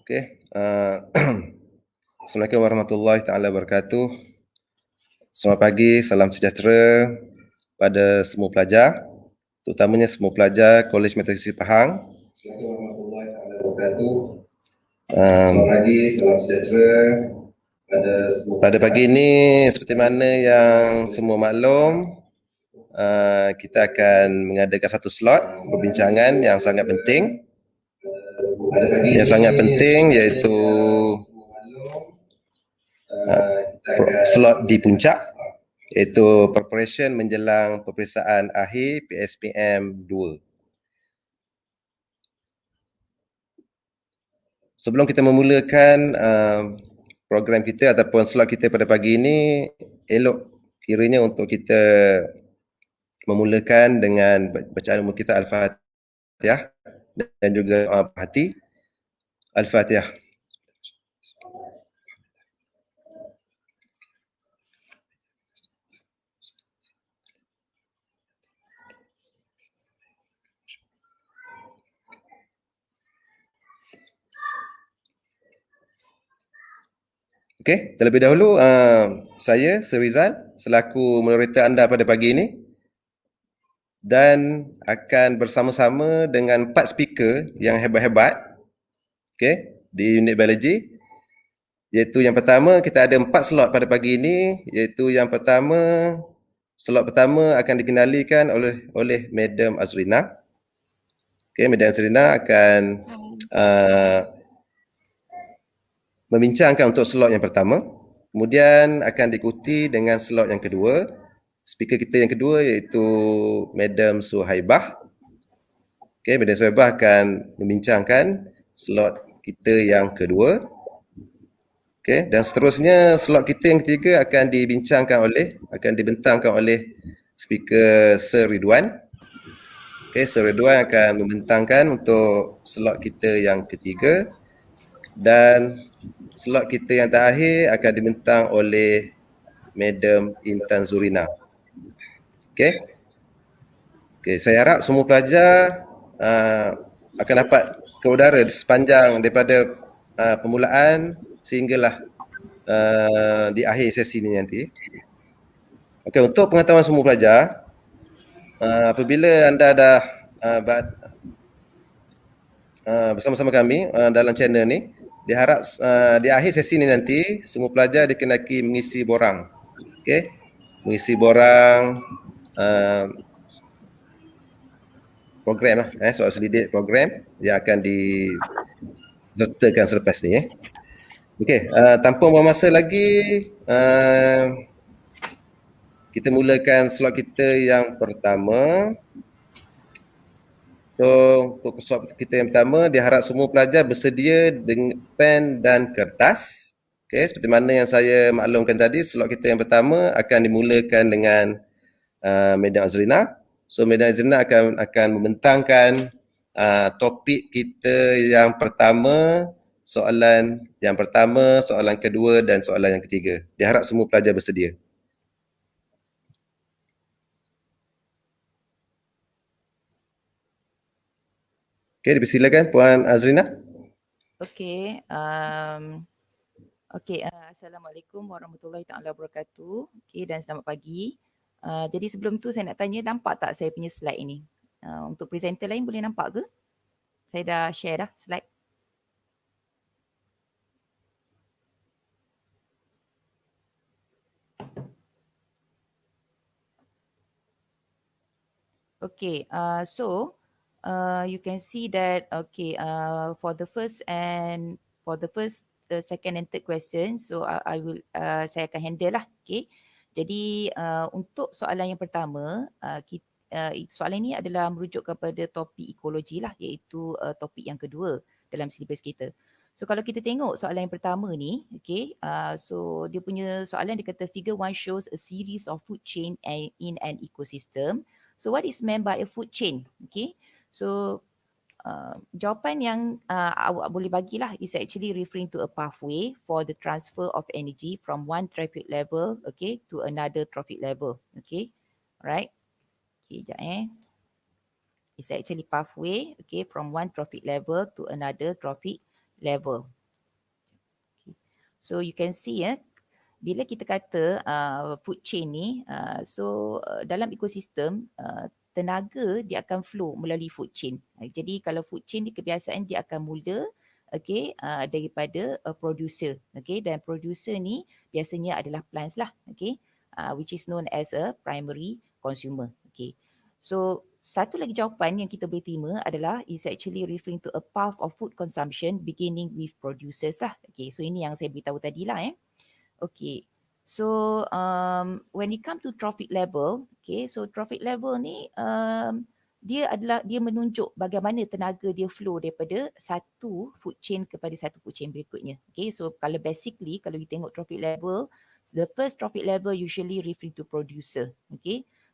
Okey. Assalamualaikum warahmatullahi taala wabarakatuh. Selamat pagi, salam sejahtera pada semua pelajar, terutamanya semua pelajar Kolej Metodologi Pahang. Assalamualaikum warahmatullahi taala wabarakatuh. Selamat pagi, salam sejahtera pada pagi ini, seperti mana yang semua maklum, kita akan mengadakan satu slot perbincangan yang sangat penting. Yang sangat penting iaitu slot di puncak, iaitu preparation menjelang peperiksaan akhir PSPM 2. Sebelum kita memulakan program kita ataupun slot kita pada pagi ini, elok kiranya untuk kita memulakan dengan bacaan umum kita Al-Fatihah dan juga hati. Al-Fatihah. Okey, terlebih dahulu saya Sir Rizal selaku moderator anda pada pagi ini dan akan bersama-sama dengan 4 speaker yang hebat-hebat, okey, di unit biologi, iaitu yang pertama kita ada 4 slot pada pagi ini, iaitu yang pertama, slot pertama akan dikenalikan oleh Madam Azrina. Okey, Madam Azrina akan membincangkan untuk slot yang pertama, kemudian akan diikuti dengan slot yang kedua. Speaker kita yang kedua iaitu Madam Suhaibah. Okey, Madam Suhaibah akan membincangkan slot kita yang kedua. Okey, dan seterusnya slot kita yang ketiga akan dibentangkan oleh speaker Sir Ridwan. Okey, Sir Ridwan akan membentangkan untuk slot kita yang ketiga, dan slot kita yang terakhir akan dibentang oleh Madam Intan Zurina. Okey. Okey, saya harap semua pelajar akan dapat ke udara sepanjang daripada permulaan sehinggalah di akhir sesi ini nanti. Okey, untuk pengetahuan semua pelajar, apabila anda dah bersama-sama kami dalam channel ni, diharap di akhir sesi ni nanti semua pelajar dikenaki mengisi borang. Okey, mengisi borang program lah, soal selidik program yang akan disertakan selepas ni. Okey, tanpa buang masa lagi, kita mulakan slot kita yang pertama. So, untuk slot kita yang pertama, diharap semua pelajar bersedia dengan pen dan kertas. Okey, seperti mana yang saya maklumkan tadi, slot kita yang pertama akan dimulakan dengan Madam Azrina. So, Madam Azrina akan membentangkan topik kita yang pertama, soalan yang pertama, soalan kedua dan soalan yang ketiga. Diharap semua pelajar bersedia. Okey, dipersilakan Puan Azrina. Okey, Assalamualaikum warahmatullahi taala wabarakatuh. Okey, dan selamat pagi. Jadi sebelum tu saya nak tanya, nampak tak saya punya slide ini? Untuk presenter lain boleh nampak ke? Saya dah share dah slide. Okay, you can see that for the first, second and third question, so I will saya akan handle lah. Okay, jadi untuk soalan yang pertama, soalan ini adalah merujuk kepada topik ekologi lah, iaitu topik yang kedua dalam silibus kita. So kalau kita tengok soalan yang pertama ni, okay, so dia punya soalan dia kata figure 1 shows a series of food chain in an ecosystem. So what is meant by a food chain? Okay, so jawapan yang awak boleh bagilah is actually referring to a pathway for the transfer of energy from one trophic level, okay, to another trophic level. Okay, alright. Okay, sekejap It's actually pathway, okay, from one trophic level to another trophic level. So you can see bila kita kata food chain ni, dalam ekosistem tenaga dia akan flow melalui food chain. Jadi kalau food chain ni kebiasaan dia akan mula daripada producer, dan producer ni biasanya adalah plants lah, which is known as a primary consumer. So satu lagi jawapan yang kita boleh terima adalah is actually referring to a path of food consumption beginning with producers lah. So ini yang saya beritahu tadi lah. Okay. So when it come to trophic level, so trophic level ni dia menunjuk bagaimana tenaga dia flow daripada satu food chain kepada satu food chain berikutnya. So kalau basically kalau you tengok trophic level, the first trophic level usually referring to producer.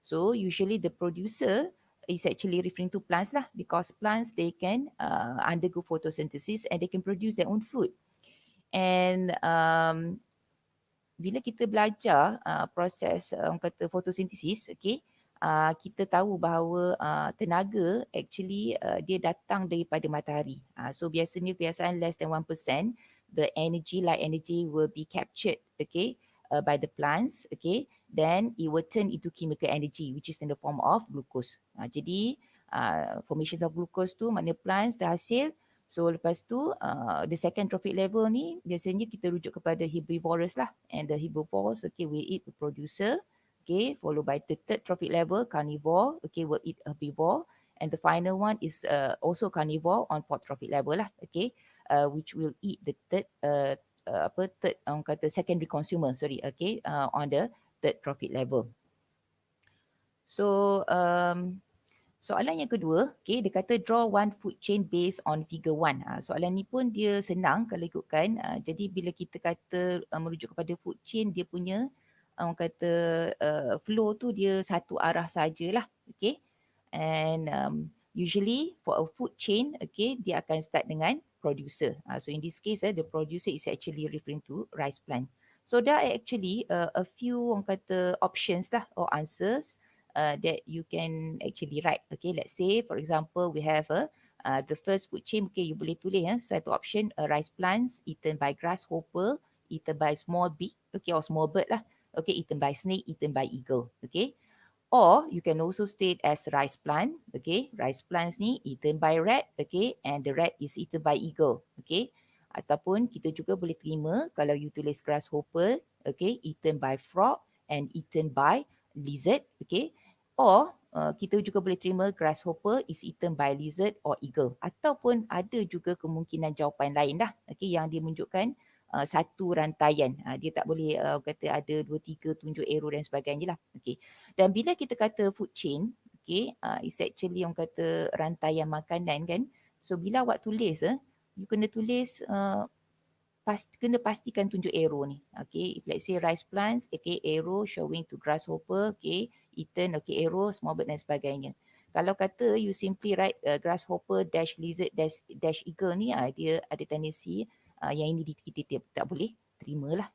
So usually the producer is actually referring to plants lah, because plants they can undergo photosynthesis and they can produce their own food. And bila kita belajar proses orang kata fotosintesis, kita tahu bahawa tenaga actually dia datang daripada matahari. So biasanya kebiasaan less than 1%, the light energy will be captured by the plants, then it will turn into chemical energy which is in the form of glucose. Jadi formations of glucose tu makna plants dah hasil. So lepas tu the second trophic level ni biasanya kita rujuk kepada herbivorous lah, and the herbivores will eat the producer, followed by the third trophic level carnivore, will eat herbivore, and the final one is also carnivore on fourth trophic level lah, which will eat the third orang kata secondary consumer, on the third trophic level. So soalan yang kedua, dia kata draw one food chain based on figure 1. Soalan ni pun dia senang kalau ikutkan. Jadi bila kita kata merujuk kepada food chain, dia punya orang kata flow tu dia satu arah sajalah. And usually for a food chain, dia akan start dengan producer. So in this case, the producer is actually referring to rice plant. So there are actually a few orang kata options lah or answers that you can actually write. Let's say for example we have the first food chain, you boleh tulis satu option, rice plants eaten by grasshopper, eaten by small bee, or small bird lah, eaten by snake, eaten by eagle. Or you can also state as rice plant, rice plants ni eaten by rat, and the rat is eaten by eagle. Ataupun kita juga boleh terima kalau you tulis grasshopper, eaten by frog and eaten by lizard, or kita juga boleh terima grasshopper is eaten by lizard or eagle. Ataupun ada juga kemungkinan jawapan lain dah, yang dia menunjukkan satu rantaian. Dia tak boleh kata ada 2, 3 tunjuk arrow dan sebagainya lah. Dan bila kita kata food chain, it's actually orang kata rantaian makanan kan. So bila awak tulis, you kena tulis kena pastikan tunjuk arrow ni. If let's say rice plants, arrow showing to grasshopper, eaten, arrow, small bird dan sebagainya. Kalau kata you simply write grasshopper dash lizard dash eagle ni, dia ada tendensi yang ini kita tak boleh terima lah.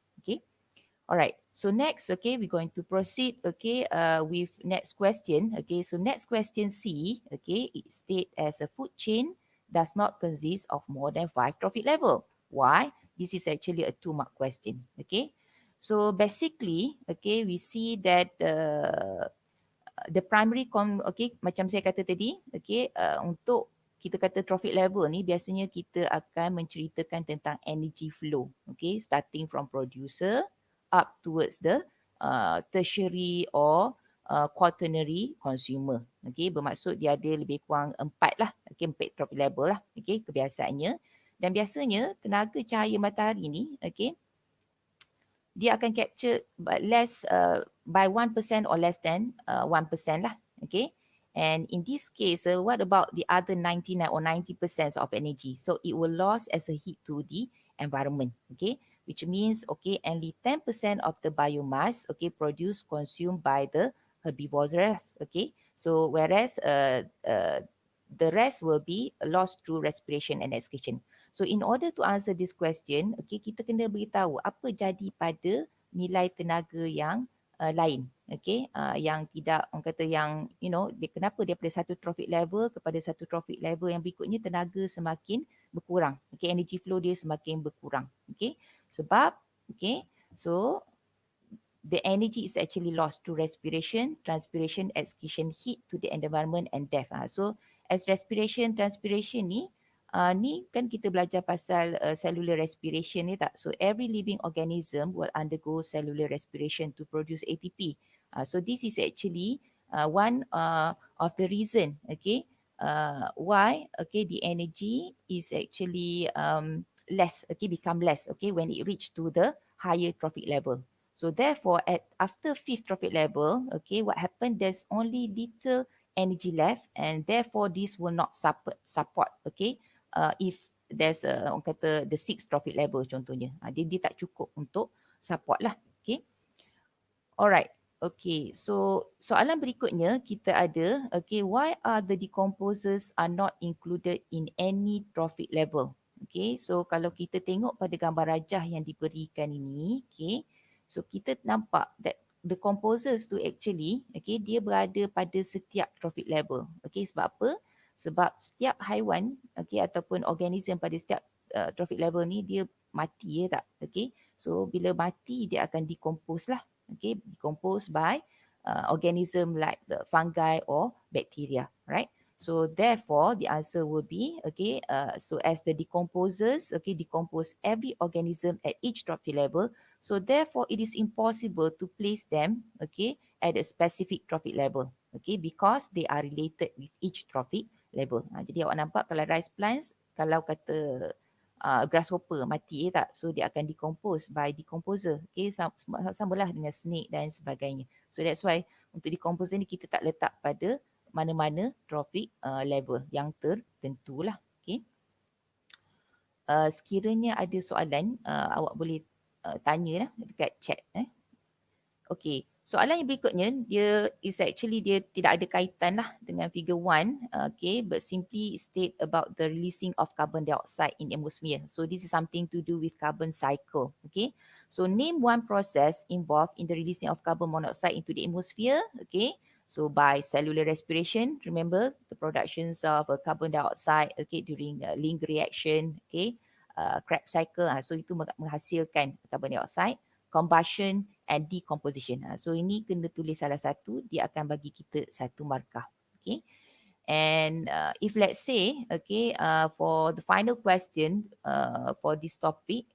Alright, so next, we're going to proceed, with next question. So next question C, it state as a food chain does not consist of more than 5 trophic level. Why? This is actually a 2-mark question. So basically, we see that the primary macam saya kata tadi, untuk kita kata trophic level ni biasanya kita akan menceritakan tentang energy flow, starting from producer up towards the tertiary or quaternary consumer. Bermaksud dia ada lebih kurang 4 lah, 4 trophic level lah, kebiasaannya. Dan biasanya tenaga cahaya matahari ni, dia akan capture by 1% or less than 1% lah. And in this case, what about the other 99 or 90% of energy? So it will lost as a heat to the environment. Which means only 10% of the biomass produced consumed by the herbivores. So whereas the rest will be lost through respiration and excretion. So in order to answer this question, kita kena beritahu apa jadi pada nilai tenaga yang lain. Yang tidak, orang kata yang, kenapa daripada satu trophic level kepada satu trophic level yang berikutnya tenaga semakin berkurang. Energy flow dia semakin berkurang. Sebab Okay, so the energy is actually lost to respiration, transpiration, exhalation, heat to the environment and death. So as respiration, transpiration ni kan kita belajar pasal cellular respiration ni tak? So every living organism will undergo cellular respiration to produce ATP. So this is actually one of the reason, okay, why the energy is actually less, become less, when it reach to the higher trophic level. So therefore, after fifth trophic level, what happened? There's only little energy left, and therefore this will not support. If there's orang kata the sixth trophic level contohnya, dia tak cukup untuk support lah. Okay. Alright. Okay, so soalan berikutnya kita ada, why are the decomposers are not included in any trophic level? Okay, so kalau kita tengok pada gambar rajah yang diberikan ini, so kita nampak that the composers tu actually, dia berada pada setiap trophic level. Sebab apa? Sebab setiap haiwan, ataupun organism pada setiap trophic level ni dia mati tak? So bila mati dia akan decompose lah. Decomposed by organism like the fungi or bacteria, right? So therefore, the answer will be, so as the decomposers, decompose every organism at each trophic level. So therefore, it is impossible to place them, at a specific trophic level, because they are related with each trophic level. Jadi awak nampak kalau rice plants, kalau kata grasshopper mati tak, so dia akan decompose by decomposer. Samalah dengan snake dan sebagainya. So that's why untuk decomposer ni kita tak letak pada mana-mana trophic level yang tertentu lah. Sekiranya ada soalan, awak boleh tanya lah dekat chat. Okay, soalan yang berikutnya, dia tidak ada kaitan lah dengan figure 1, but simply state about the releasing of carbon dioxide in atmosphere. So this is something to do with carbon cycle. So name one process involved in the releasing of carbon monoxide into the atmosphere. So by cellular respiration, remember the productions of carbon dioxide, during link reaction, Krebs cycle. So itu menghasilkan carbon dioxide. Combustion and decomposition. So ini kena tulis salah satu, dia akan bagi kita satu markah. And if let's say, for the final question for this topic,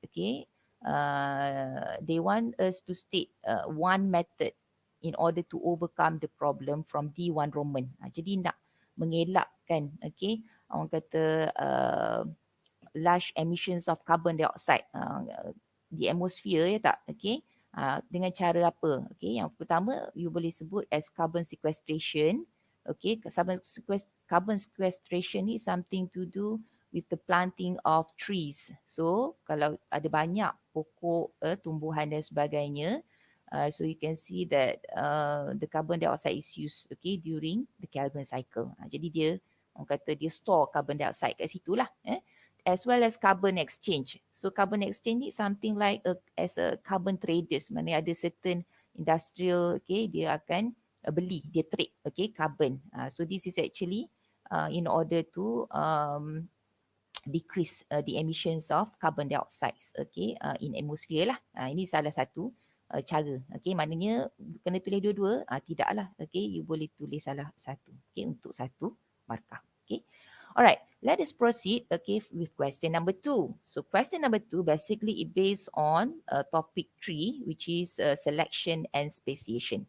they want us to state one method in order to overcome the problem from D1 Roman. Jadi nak mengelakkan, orang kata large emissions of carbon dioxide di atmosphere tak, dengan cara apa? Yang pertama you boleh sebut as carbon sequestration. Carbon sequestration ni something to do with the planting of trees. So kalau ada banyak pokok, tumbuhan dan sebagainya, so you can see that the carbon dioxide is used during the carbon cycle. Jadi dia, orang kata dia store carbon dioxide kat situ lah. As well as carbon exchange. So carbon exchange is something like as a carbon traders. Mana ada certain industrial, dia akan beli, dia trade, carbon. So this is actually in order to decrease the emissions of carbon dioxide, in atmosphere lah. Ini salah satu cara. Maknanya kena tulis dua-dua, tidaklah. You boleh tulis salah satu, untuk satu markah. Alright, let us proceed with question number 2. So question number 2 basically is based on topic 3, which is selection and speciation.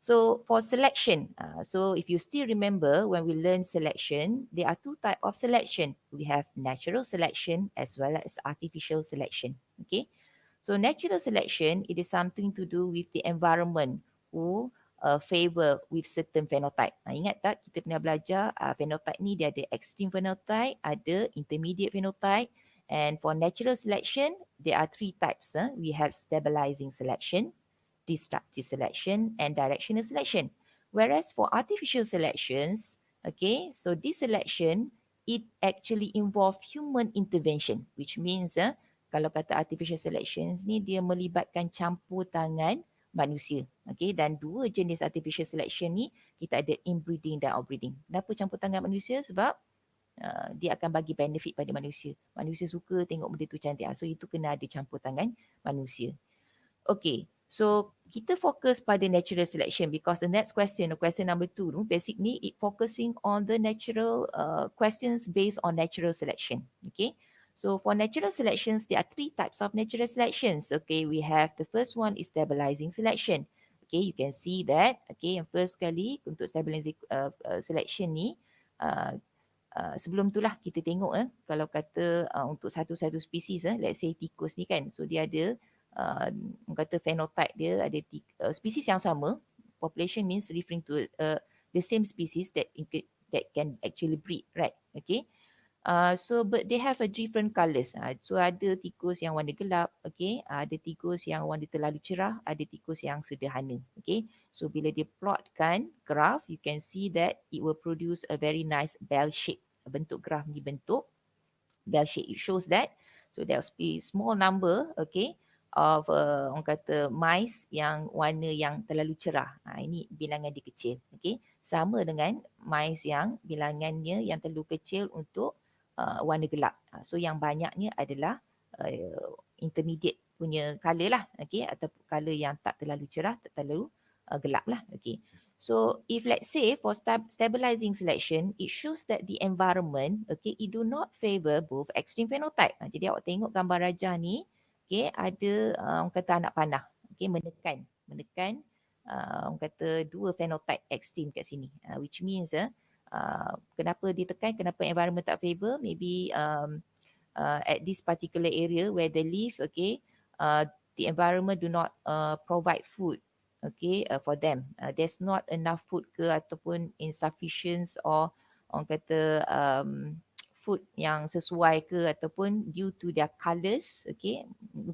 So for selection, so if you still remember when we learn selection, there are two types of selection. We have natural selection as well as artificial selection. So natural selection, it is something to do with the environment who favor with certain phenotype. Ingat tak kita pernah belajar phenotype ni dia ada extreme phenotype, ada intermediate phenotype, and for natural selection there are 3 types. We have stabilizing selection, destructive selection, and directional selection. Whereas for artificial selections, so this selection it actually involve human intervention, which means kalau kata artificial selections ni dia melibatkan campur tangan manusia. Dan 2 jenis artificial selection ni kita ada inbreeding dan outbreeding. Kenapa campur tangan manusia? Sebab dia akan bagi benefit pada manusia. Manusia suka tengok benda tu cantik. So itu kena ada campur tangan manusia. Okay, so kita fokus pada natural selection because the next question, question number 2, basically it focusing on the natural questions based on natural selection. Okay, so for natural selections, there are 3 types of natural selections. Okay, we have the first one is stabilizing selection. Okay, you can see that. Okay, yang first kali untuk stabilizing selection ni, sebelum itulah kita tengok kalau kata untuk satu-satu spesies, let's say tikus ni kan, so dia ada kata phenotype dia ada spesies yang sama. Population means referring to the same species that can actually breed, right? Okay. So but they have a different colours. So ada tikus yang warna gelap, okay. Ada tikus yang warna terlalu cerah, ada tikus yang sederhana, okay. So bila dia plotkan graph, you can see that it will produce a very nice bell shape. Bentuk graph ni bentuk bell shape. It shows that. So there'll be small number, okay, of orang kata mice yang warna yang terlalu cerah. Ini bilangan dia kecil, okay. Sama dengan mice yang bilangannya yang terlalu kecil untuk warna gelap. So yang banyaknya adalah intermediate punya colour lah, okay, atau colour yang tak terlalu cerah, tak terlalu gelap lah, okay. So if let's say for stabilizing selection, it shows that the environment, okay, it do not favor both extreme phenotype. Jadi awak tengok gambar rajah ni, okay, ada orang kata anak panah, okay, menekan orang kata 2 phenotype extreme kat sini, which means kenapa ditekan, kenapa environment tak favor, maybe at this particular area where they live, okay, the environment do not provide food, okay, for them. There's not enough food ke ataupun insufficient or orang kata food yang sesuai ke ataupun due to their colours, okay,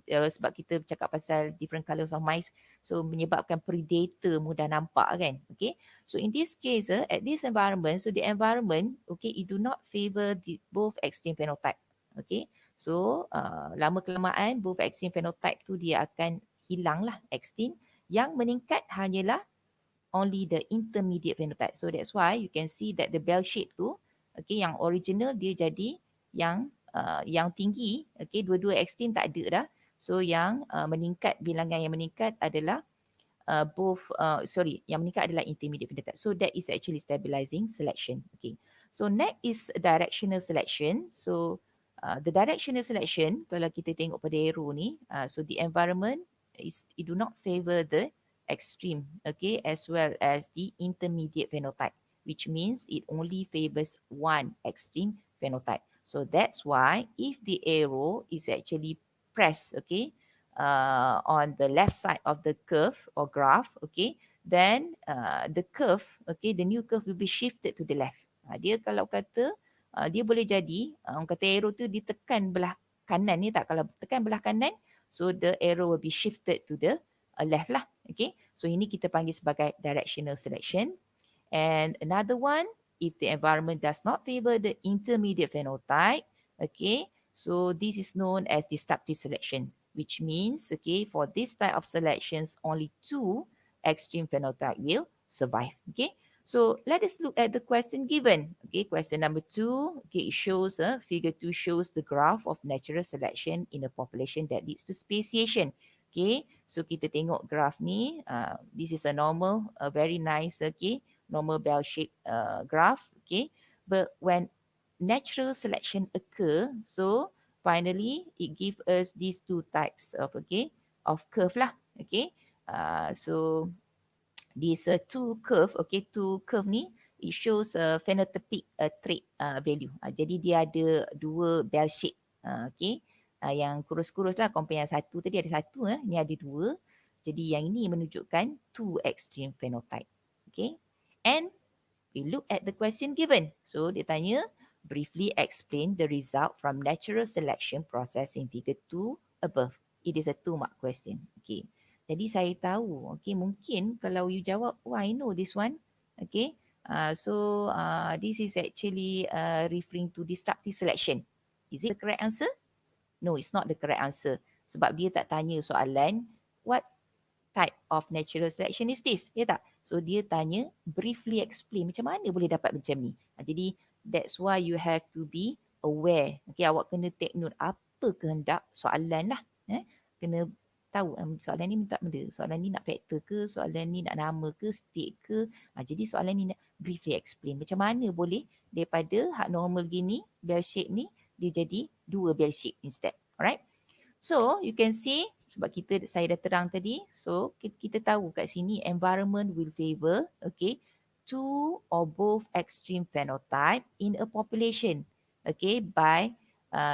sebab kita bercakap pasal different colours of mice, so menyebabkan predator mudah nampak kan, okay. So in this case, at this environment, so the environment, okay, it do not favor both extreme phenotype, okay. So lama kelamaan both extreme phenotype tu dia akan hilang lah, extinct. Yang meningkat hanyalah only the intermediate phenotype. So that's why you can see that the bell shape tu, okay, yang original dia jadi yang tinggi, okay, dua-dua extreme tak ada dah. So yang meningkat, bilangan yang meningkat adalah yang meningkat adalah intermediate phenotype. So that is actually stabilizing selection. Okay. So next is directional selection. So the directional selection, kalau kita tengok pada arrow ni, so the environment it do not favor the extreme, okay, as well as the intermediate phenotype, which means it only favors one extreme phenotype. So that's why if the arrow is actually pressed, okay, on the left side of the curve or graph, okay, then the curve, okay, the new curve will be shifted to the left. Dia kalau kata dia boleh jadi orang kata arrow tu ditekan belah kanan ni tak, kalau tekan belah kanan, so the arrow will be shifted to the left lah, okay. So ini kita panggil sebagai directional selection. And another one, if the environment does not favor the intermediate phenotype, okay, so this is known as disruptive selection, which means, okay, for this type of selections, only 2 extreme phenotype will survive, okay. So let us look at the question given. Okay, question number 2. Okay, it shows figure 2 shows the graph of natural selection in a population that leads to speciation. Okay, so kita tengok graph ni. This is a normal, a very nice, okay, normal bell-shaped graph. Okay, but when natural selection occur, so finally it gives us these 2 types of, okay, of curve lah. Okay, so this 2 curve, okay, 2 curve ni, it shows phenotypic trait value. Jadi dia ada 2 bell shape, okay, yang kurus-kurus lah, compare yang satu tadi ada 1, ni ada 2. Jadi yang ini menunjukkan 2 extreme phenotype, okay. And we look at the question given. So dia tanya, briefly explain the result from natural selection process in figure 2 above. It is a 2-mark question, okay. Jadi saya tahu, okay, mungkin kalau you jawab, oh I know this one, okay. So this is actually referring to disruptive selection. Is it the correct answer? No, it's not the correct answer. Sebab dia tak tanya soalan, what type of natural selection is this? Ya tak? So dia tanya, briefly explain, macam mana boleh dapat macam ni? Jadi That's why you have to be aware. Okay, awak kena take note apa kehendak soalan lah. Kena tahu soalan ni minta benda. Soalan ni nak factor ke? Soalan ni nak nama ke? State ke? Jadi soalan ni nak briefly explain. Macam mana boleh daripada hak normal gini, bell shape ni, dia jadi dua bell shape instead. Alright. So you can see, sebab saya dah terang tadi, so kita tahu kat sini environment will favor, okay, two or both extreme phenotype in a population, okay, by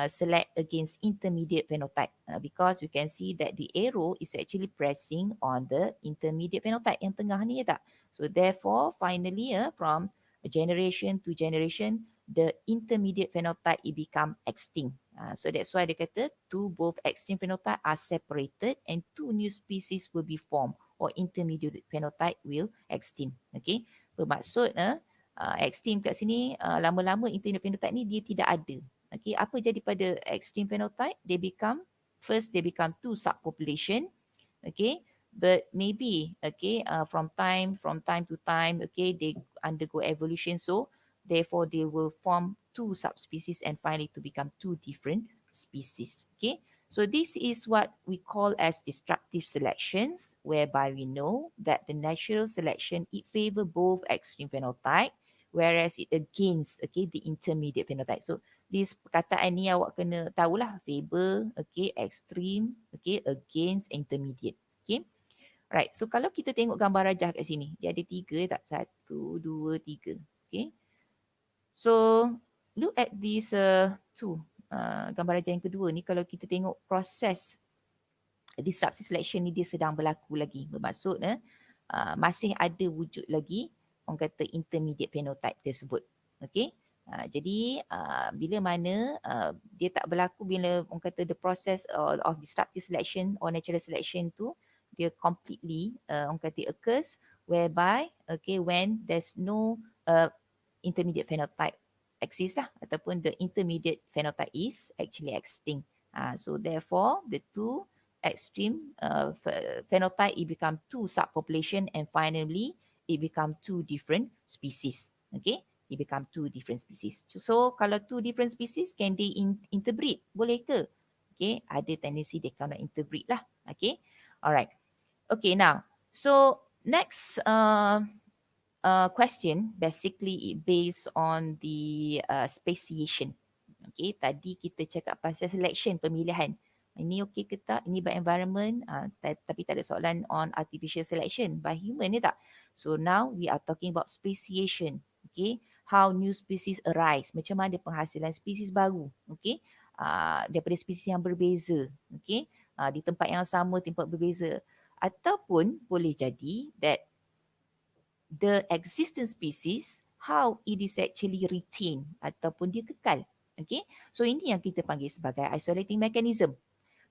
select against intermediate phenotype, because we can see that the arrow is actually pressing on the intermediate phenotype yang tengah ni, ya tak? So therefore finally from generation to generation, the intermediate phenotype it become extinct. So that's why dia kata two both extreme phenotype are separated and two new species will be formed, or intermediate phenotype will extinct. Okay, bermaksud extinct kat sini lama-lama intermediate phenotype ni dia tidak ada. Okay, apa jadi pada extreme phenotype? They become two subpopulation. Okay, but maybe from time to time, okay, they undergo evolution, so therefore they will form two subspecies and finally to become two different species. Okay, so this is what we call as destructive selections, whereby we know that the natural selection it favor both extreme phenotype, whereas it against the intermediate phenotype. So this perkataan ni awak kena tahulah, favor, extreme, against, intermediate. Okay. Right. So kalau kita tengok gambar rajah kat sini, dia ada 3 tak? 1, 2, 3. Okay. So look at this gambar rajah yang kedua ni. Kalau kita tengok proses disruptive selection ni dia sedang berlaku lagi. Bermaksud masih ada wujud lagi orang kata intermediate phenotype tersebut. Okay. Jadi bila mana dia tak berlaku, bila orang kata the process of disruptive selection or natural selection tu dia completely orang kata occurs, whereby when there's no intermediate phenotype exist lah, ataupun the intermediate phenotype is actually extinct. So therefore the two extreme phenotype it become two subpopulation and finally it become two different species. Okay, it become two different species. So kalau two different species, can they interbreed? Boleh ke? Okay, ada tendency they cannot interbreed lah. Okay, alright. Okay, now so next question basically it based on the speciation. Okay, tadi kita cakap pasal selection, pemilihan. Ini okey ke tak? Ini by environment, tapi tak ada soalan on artificial selection by human, ya tak? So now we are talking about speciation. Okay, how new species arise, macam mana penghasilan spesies baru, okay, daripada spesies yang berbeza, okay, di tempat yang sama, tempat berbeza, ataupun boleh jadi that the existing species, how it is actually retained ataupun dia kekal. Okay, so ini yang kita panggil sebagai isolating mechanism.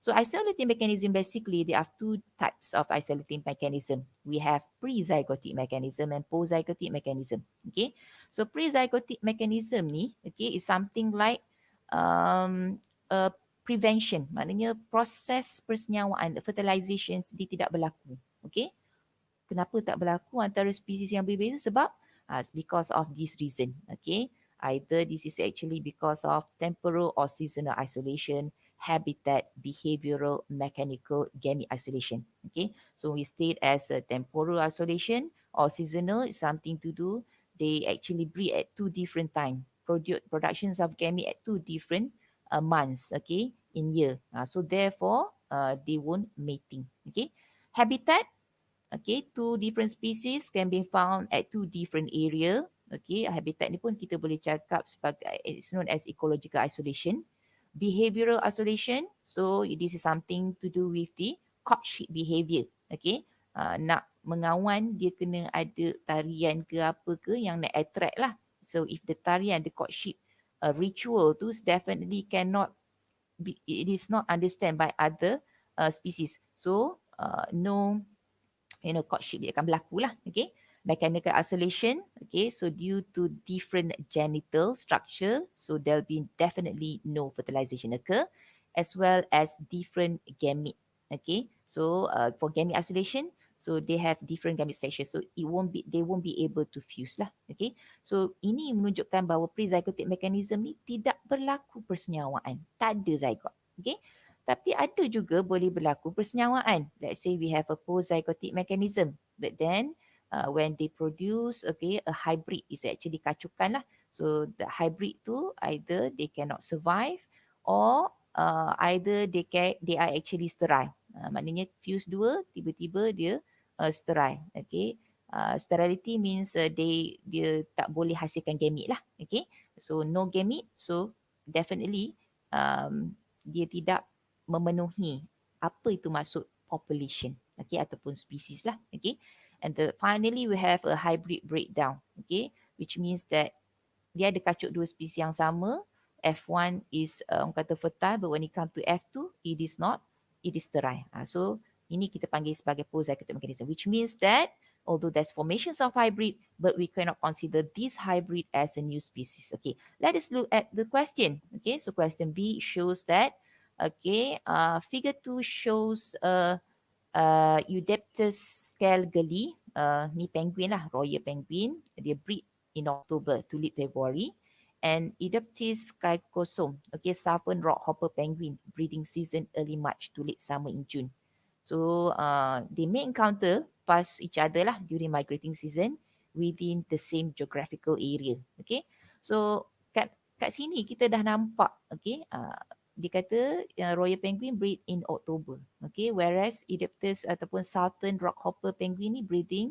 So isolating mechanism basically there are two types of isolating mechanism. We have pre-zygotic mechanism and post-zygotic mechanism. Okay, so pre-zygotic mechanism ni is something like prevention, maknanya proses persenyawaan, fertilization dia tidak berlaku. Okay, kenapa tak berlaku antara spesies yang berbeza? Sebab because of this reason. Okay, either this is actually because of temporal or seasonal isolation, habitat, behavioral, mechanical, gamete isolation. Okay, so we state as a temporal isolation or seasonal is something to do, they actually breed at two different time, productions of gamete at two different months, okay, in year. So therefore, they won't mating. Okay, habitat, okay, two different species can be found at two different area. Okay, habitat ni pun kita boleh cakap sebagai, it's known as ecological isolation. Behavioral isolation, so this is something to do with the courtship behavior. Okay, nak mengawan dia kena ada tarian ke apa ke yang nak attract lah. So if the tarian, the courtship ritual tu definitely cannot be, it is not understand by other species. So no courtship dia akan berlaku lah. Okay, mechanical isolation, okay, so due to different genital structure, so there'll be definitely no fertilization occur, as well as different gamete. Okay, so for gamete isolation, So they have different gamete structure. So they won't be able to fuse lah. Okay. So ini menunjukkan bahawa pre-zygotic mechanism ni tidak berlaku persenyawaan. Tak ada zygote. Okay. Tapi ada juga boleh berlaku persenyawaan. Let's say we have a post-zygotic mechanism. But then when they produce a hybrid is actually kacukan lah. So the hybrid tu either they cannot survive or either they are actually sterile. Maknanya fuse dua tiba-tiba dia sterile. Okay. Sterility means dia tak boleh hasilkan gamete lah. Okay. So no gamete. So definitely dia tidak memenuhi apa itu maksud population, okay, ataupun species lah, okay. And finally we have a hybrid breakdown, okay, which means that dia ada kacuk dua spesies yang sama. F1 is orang kata fertile, but when it comes to F2 it is not, it is sterile. So ini kita panggil sebagai post-zygotic mechanism, which means that although there's formations of hybrid, but we cannot consider this hybrid as a new species. Okay, let us look at the question. Okay, so question B shows that, okay, figure 2 shows Eudeptus skelgeli, ni penguin lah, royal penguin, dia breed in October to late February. And Eudeptus cricosum, okay, southern rock hopper penguin, breeding season early March to late summer in June. So they may encounter past each other lah during migrating season within the same geographical area. Okay, so kat sini kita dah nampak, okay, dia kata royal penguin breed in October, okay, whereas Eudeptus ataupun southern rockhopper penguin ni breeding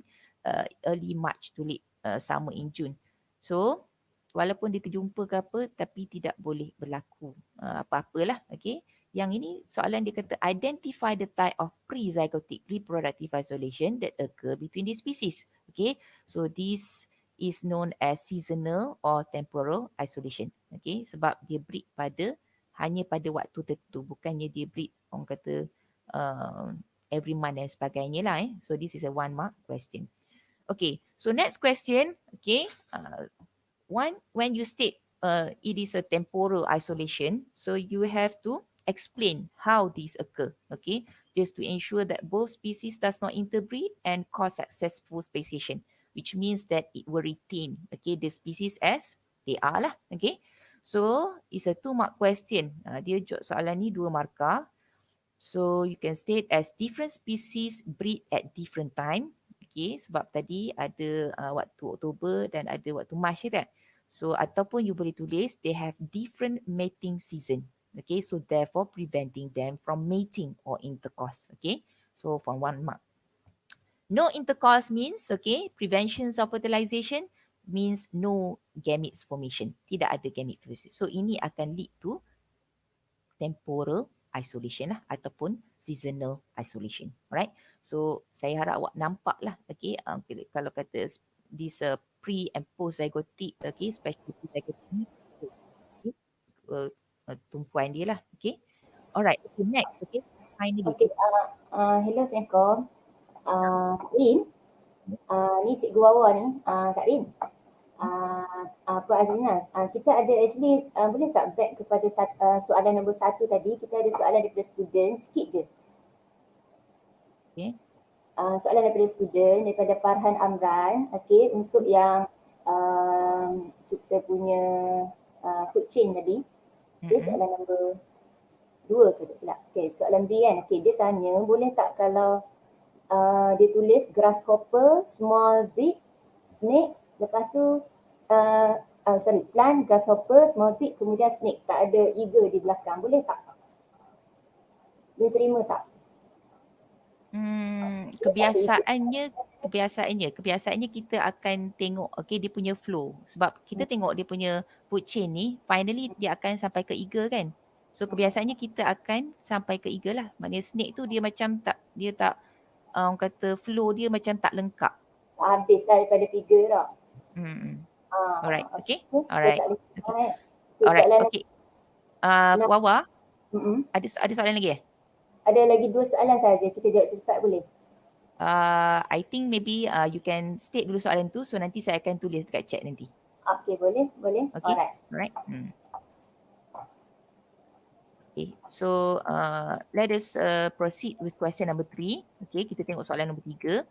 early March to late summer in June. So walaupun dia terjumpa ke apa, tapi tidak boleh berlaku apa-apalah, okay. Yang ini soalan dia kata identify the type of pre-zygotic reproductive isolation that occur between these species. Okay, so this is known as seasonal or temporal isolation. Okay, sebab dia breed hanya pada waktu tertentu, bukannya dia breed orang kata every month dan sebagainya lah. So this is a 1 mark question. Okay, so next question. Okay, when you state it is a temporal isolation, so you have to explain how these occur, okay, just to ensure that both species does not interbreed and cause successful speciation, which means that it will retain, okay, the species as they are lah, okay. So it's a 2 mark question. Dia soalan ni 2 markah. So you can state as different species breed at different time, okay, sebab tadi ada waktu Oktober dan ada waktu March kan. So ataupun you boleh tulis they have different mating season. Okay, so therefore preventing them from mating or intercourse. Okay, so from 1 mark. No intercourse means, okay, prevention of fertilization means no gametes formation. Tidak ada gamete formation. So ini akan lead to temporal isolation lah ataupun seasonal isolation. Alright. So saya harap awak nampak lah, okay, kalau kata this pre and post zygotic, okay, especially zygotic ni, tumpuan dia lah, okay. Alright, okay, next, okay, finally. Okay, hello, Assalamualaikum. Kak Rin, ni Cikgu Wawa ni, Kak Rin. Puan Azrina, kita ada actually, boleh tak back kepada soalan nombor 1 tadi, kita ada soalan daripada student, sikit je. Okay. Soalan daripada student, daripada Farhan Amran, okay, untuk yang kita punya food chain tadi. Okay, soalan nombor 2 ke tak silap. Okay, soalan B kan, okay, dia tanya, boleh tak kalau dia tulis grasshopper, small beak, snake, lepas tu plant, grasshopper, small beak, kemudian snake, tak ada eagle di belakang, boleh tak? Dia terima tak? Kebiasaannya kita akan tengok, okay, dia punya flow. Sebab kita tengok dia punya food chain ni, finally dia akan sampai ke eagle kan. So kebiasaannya kita akan sampai ke eagle lah. Maknanya snake tu dia macam dia tak orang kata flow dia macam tak lengkap. Habis lah daripada figure tak? Alright, okay. Alright. Okay. Alright, okay. Wawa, ada soalan lagi Ada lagi 2 soalan saja, kita jawab cepat boleh? I think maybe you can state dulu soalan tu, so nanti saya akan tulis dekat chat nanti. Okay, boleh. Okay, Alright. alright. Okay, so let us proceed with question number 3. Okay, kita tengok soalan nombor 3.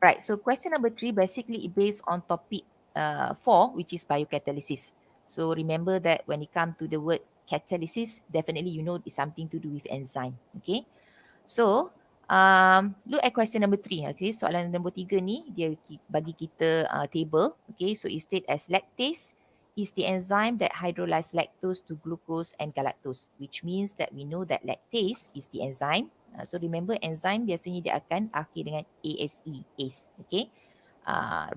Right, so question number 3 basically is based on topic 4, which is biocatalysis. So remember that when it comes to the word catalysis, definitely you know it's something to do with enzyme. Okay, so look at question number 3. Okay, soalan nombor 3 ni dia bagi kita table. Okay, so it state as lactase is the enzyme that hydrolyze lactose to glucose and galactose, which means that we know that lactase is the enzyme. So remember enzyme biasanya dia akan akhir dengan ASE. Okay,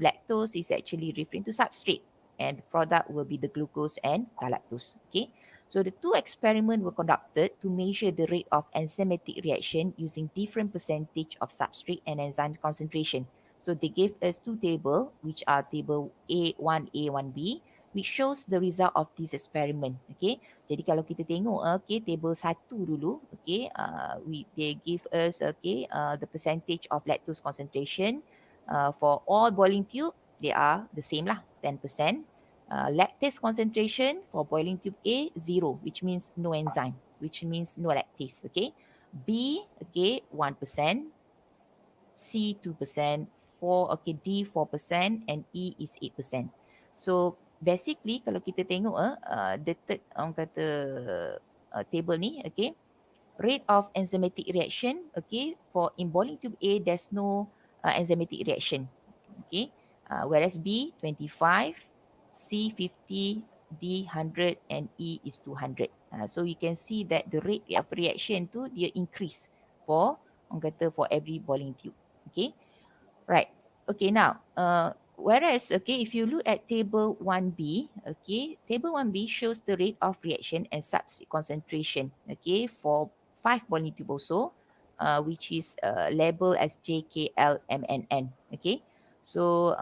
lactose is actually referring to substrate and the product will be the glucose and galactose. Okay, so the two experiments were conducted to measure the rate of enzymatic reaction using different percentage of substrate and enzyme concentration. So they gave us two tables, which are table A1A, 1B, which shows the result of this experiment. Okay, jadi kalau kita tengok okay, table 1 dulu, okay, they give us okay, the percentage of lactose concentration for all boiling tube, they are the same lah, 10%. Lactase concentration for boiling tube A, 0, which means no enzyme, which means no lactase. Okay, B, okay, 1%, C 2%, 4, okay, D 4%, and E is 8%. So basically kalau kita tengok the third orang kata table ni, okay, rate of enzymatic reaction, okay, for in boiling tube A there's no enzymatic reaction, okay, whereas B 25, C 50, D 100, and E is 200. So you can see that the rate of reaction tu dia increase for orang kata for every boiling tube. Okay, right. Okay, now whereas okay, if you look at table 1B, okay, table 1B shows the rate of reaction and substrate concentration, okay, for 5 boiling tube also, which is labeled as JKLMNN. Okay, so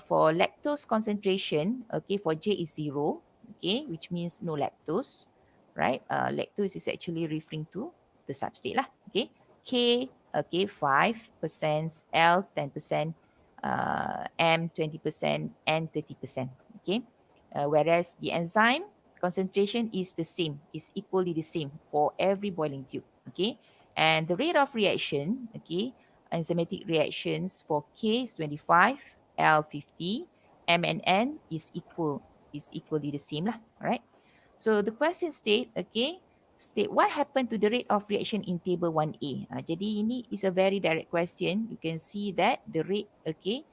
for lactose concentration, okay, for J is 0, okay, which means no lactose, right? Lactose is actually referring to the substrate lah. Okay, K, okay, 5%, L 10%, M 20%, N 30%. Okay, whereas the enzyme concentration is the same, is equally the same for every boiling tube. Okay, and the rate of reaction, okay, enzymatic reactions for K is 25, L 50, M and N is equally the same lah. Alright. So the question state, okay, state what happened to the rate of reaction in table 1A. Jadi ini is a very direct question. You can see that the rate, okay,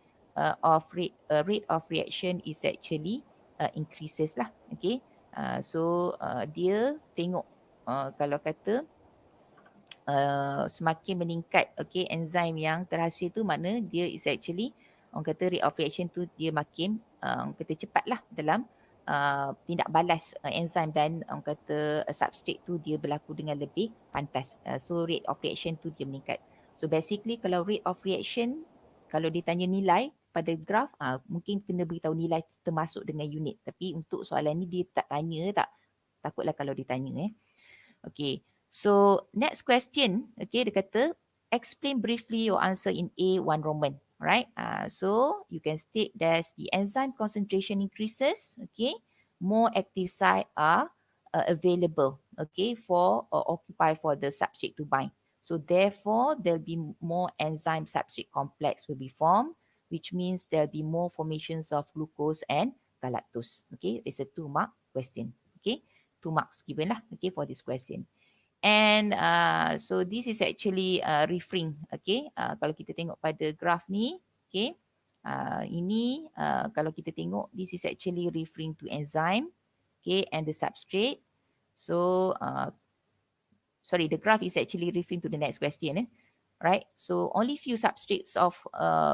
rate of reaction is actually increases lah. Okay, so dia tengok kalau kata semakin meningkat, okay, enzim yang terhasil tu makna dia is actually orang kata rate of reaction tu dia makin orang kata cepat lah dalam tindak balas enzim dan orang kata substrate tu dia berlaku dengan lebih pantas. So rate of reaction tu dia meningkat. So basically kalau rate of reaction, kalau ditanya nilai pada graf, mungkin kena beritahu nilai termasuk dengan unit. Tapi untuk soalan ni dia tak tanya tak. Takutlah kalau ditanya. Okay, so next question, okay, dia kata explain briefly your answer in A1 Roman. Right, so you can state that the enzyme concentration increases, okay, more active site are available, okay, for occupy for the substrate to bind. So therefore, there'll be more enzyme substrate complex will be formed, which means there'll be more formations of glucose and galactose. Okay, it's a 2-mark question. Okay, 2 marks given lah, okay, for this question. And so this is actually referring, okay, kalau kita tengok pada graph ni, okay, ini kalau kita tengok this is actually referring to enzyme, okay, and the substrate. So sorry, the graph is actually referring to the next question, right? So only few substrates of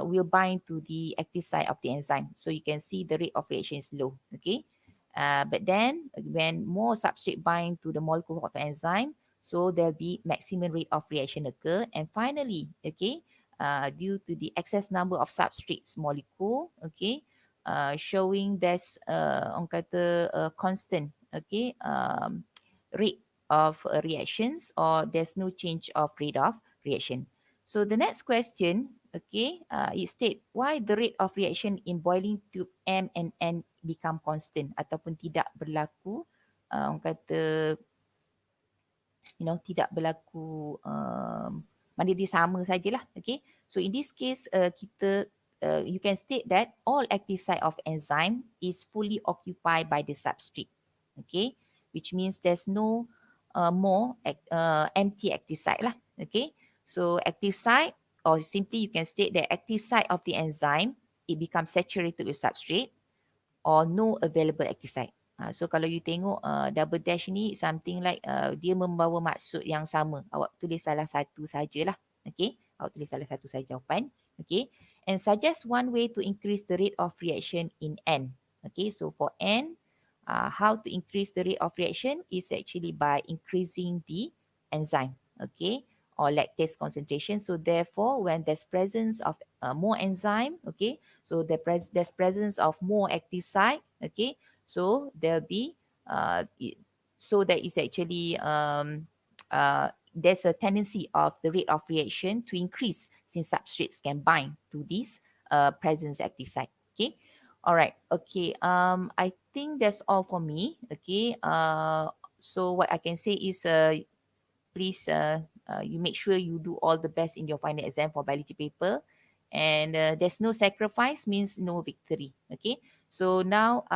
will bind to the active site of the enzyme. So you can see the rate of reaction is low, okay. But then when more substrate bind to the molecule of enzyme, so there'll be maximum rate of reaction occur. And finally, okay, due to the excess number of substrates molecule, okay, showing there's orang kata constant, okay, rate of reactions, or there's no change of rate of reaction. So the next question, okay, it state why the rate of reaction in boiling tube M and N become constant ataupun tidak berlaku orang kata tidak berlaku mana dia sama sajalah. Okay, so in this case kita you can state that all active site of enzyme is fully occupied by the substrate. Okay, which means there's no more empty active site lah. Okay, so active site, or simply you can state that active site of the enzyme, it becomes saturated with substrate or no available active site. So kalau you tengok double dash ni something like dia membawa maksud yang sama. Awak tulis salah satu sajalah. Okay, awak tulis salah satu saja jawapan. Okay, and suggest one way to increase the rate of reaction in N. Okay, so for N, how to increase the rate of reaction is actually by increasing the enzyme. Okay, or lactase concentration. So therefore, when there's presence of more enzyme, okay, so there's presence of more active site, okay, so there'll be so that is actually there's a tendency of the rate of reaction to increase since substrates can bind to this presence active site. Okay, all right. Okay, I think that's all for me. Okay, so what I can say is please you make sure you do all the best in your final exam for biology paper, and there's no sacrifice means no victory. Okay, so now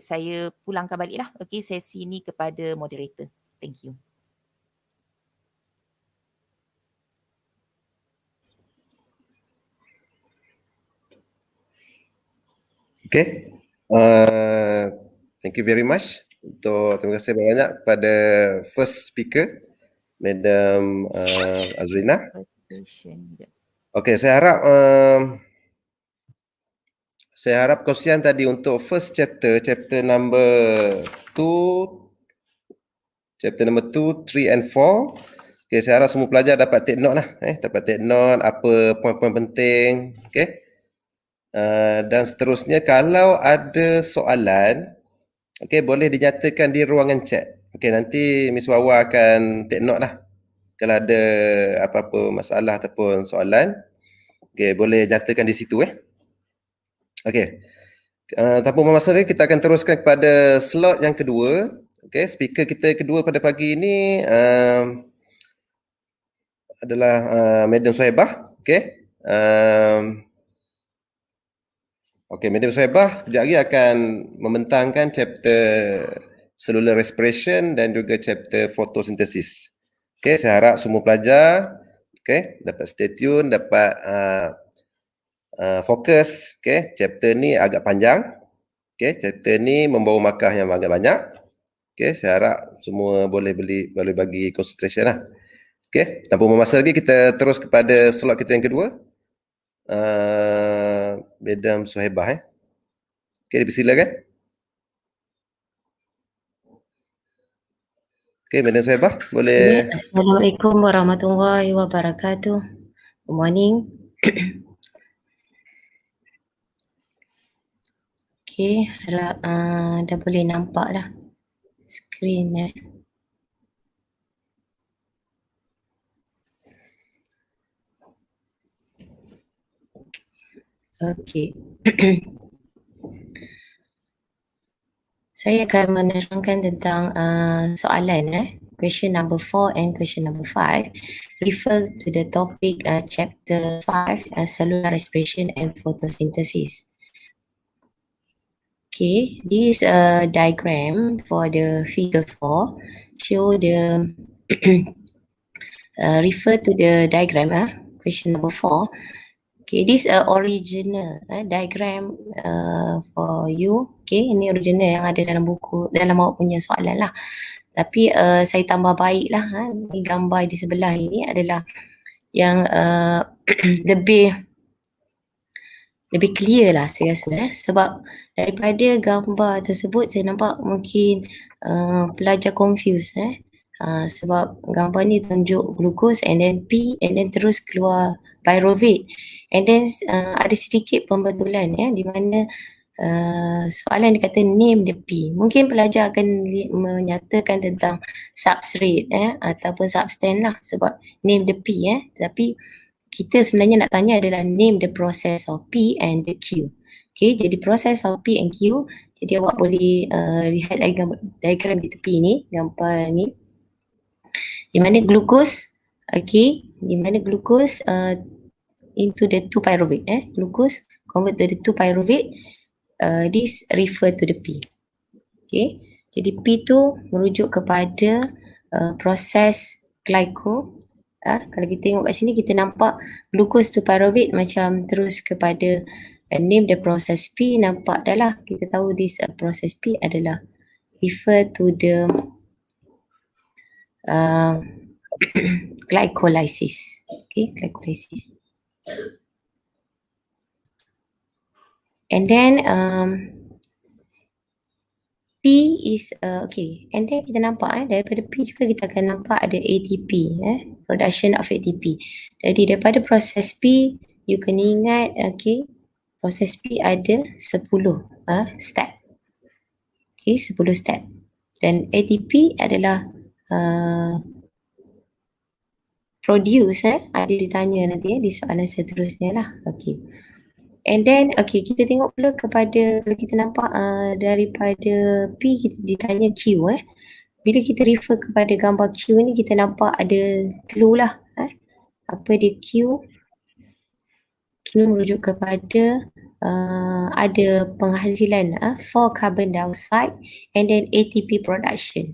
saya pulangkan balik lah, okay, sesi ni kepada moderator. Thank you. Okay, thank you very much. Terima kasih banyak kepada first speaker, Madam Azrina. Okay, saya harap kongsian tadi untuk first chapter number 2, 3 and 4. Okay, saya harap semua pelajar dapat take note lah. Dapat take note apa poin-poin penting. Okay. Dan seterusnya, kalau ada soalan, okay, boleh dinyatakan di ruangan chat. Okay, nanti Miss Wawa akan take note lah. Kalau ada apa-apa masalah ataupun soalan, okay, boleh nyatakan di situ. Okay. Tanpa masa lagi, kita akan teruskan kepada slot yang kedua. Okay, speaker kita kedua pada pagi ini adalah Madam Sohibah. Okay. Okay, Madam Sohibah sekejap lagi akan membentangkan chapter cellular respiration dan juga chapter photosynthesis. Okay, saya harap semua pelajar dapat stay tune, dapat fokus. Okay, chapter ni agak panjang. Okay, chapter ni membawa markah yang agak banyak. Okay, saya harap semua boleh bagi concentration lah. Okay, tanpa memasa lagi, kita terus kepada slot kita yang kedua. Madam Sohibah. Okay, dipersilakan. Okay, Madam Sohibah, boleh. Assalamualaikum warahmatullahi wabarakatuh. Good morning. Okay, harap dah boleh nampak lah screen . Okay. Saya akan menerangkan tentang soalan question number 4 and question number 5 refer to the topic chapter 5 cellular respiration and photosynthesis. Okay, this diagram for the figure 4 show the refer to the diagram question number 4. Okay, this original diagram for you. Okay, ini original yang ada dalam buku, dalam awak punya soalan lah. Tapi saya tambah baik lah. Ini gambar di sebelah ini adalah yang lebih clear lah saya rasa. Sebab daripada gambar tersebut saya nampak mungkin pelajar confused. Sebab gambar ni tunjuk glucose and then P and then terus keluar pyruvate. And then ada sedikit pembetulan di mana soalan dia kata name the P. Mungkin pelajar akan menyatakan tentang substrate ataupun substance lah sebab name the P tapi kita sebenarnya nak tanya adalah name the process of P and the Q. Okay, jadi process of P and Q Jadi awak boleh lihat diagram di tepi ni, gambar ni. Di mana glucose, di mana glucose into the 2-pyruvate, glucose convert to the 2-pyruvate, this refer to the P. Jadi P tu merujuk kepada proses glyco. Kalau kita tengok kat sini, kita nampak glucose to pyruvate macam terus kepada name the process P, nampak dah lah. Kita tahu this process P adalah refer to the glycolysis. Glycolysis. And then P is and then kita nampak daripada P juga kita akan nampak ada ATP, production of ATP. Jadi daripada proses P, you kena ingat, proses P ada 10 step. 10 step. Dan ATP adalah produce, ada ditanya nanti di soalan seterusnya lah. And then kita tengok pula kepada, kalau kita nampak daripada P kita ditanya Q. Bila kita refer kepada gambar Q ni, kita nampak ada clue lah. Apa dia Q? Q merujuk kepada ada penghasilan 4 carbon dioxide and then ATP production.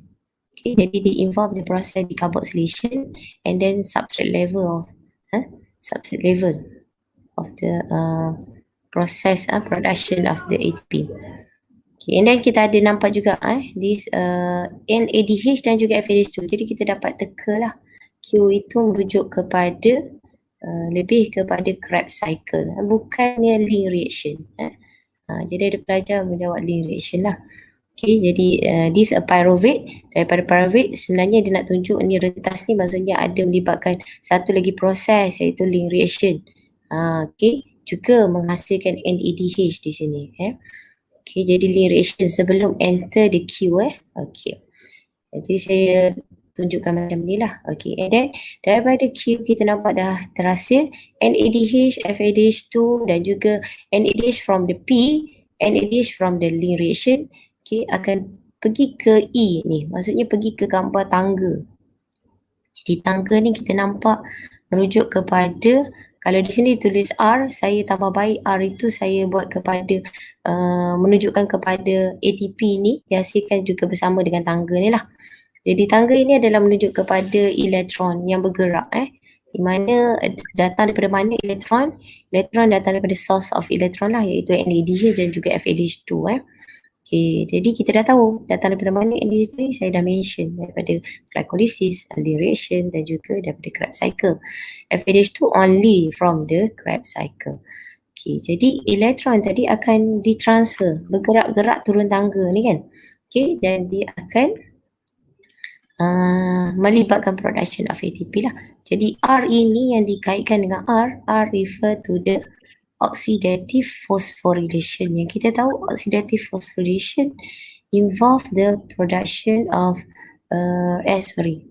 Jadi dia involve the process decarboxylation and then substrate level of the process production of the ATP. And then kita ada nampak juga this NADH dan juga FADH2. Jadi kita dapat teka lah Q itu merujuk kepada lebih kepada Krebs cycle, bukannya link reaction. Jadi ada pelajar menjawab link reaction lah. Jadi this a pyruvate. Daripada pyruvate sebenarnya dia nak tunjuk ni rentas ni, maksudnya ada melibatkan satu lagi proses iaitu link reaction. Juga menghasilkan NADH di sini. Jadi link reaction sebelum enter the Q. Jadi saya tunjukkan macam ni lah. And then daripada Q kita nampak dah terhasil NADH, FADH2 dan juga NADH from the P, NADH from the link reaction. Akan pergi ke E ni, maksudnya pergi ke gambar tangga. Jadi tangga ni kita nampak merujuk kepada, kalau di sini tulis R, saya tambah baik R itu saya buat kepada menunjukkan kepada ATP ni dihasilkan juga bersama dengan tangga ni lah. Jadi tangga ini adalah menunjuk kepada elektron yang bergerak, di mana datang daripada mana elektron? Elektron datang daripada source of elektron lah, iaitu NADH dan juga FADH2. Jadi kita dah tahu datang daripada mana NADH ni, saya dah mention daripada glycolysis, link reaction dan juga daripada Krebs cycle. FADH2 only from the Krebs cycle. Jadi elektron tadi akan ditransfer, bergerak-gerak turun tangga ni kan. Dan dia akan melibatkan production of ATP lah. Jadi R ini yang dikaitkan dengan R refer to the oxidative phosphorylation. Yang kita tahu oxidative phosphorylation involve the production of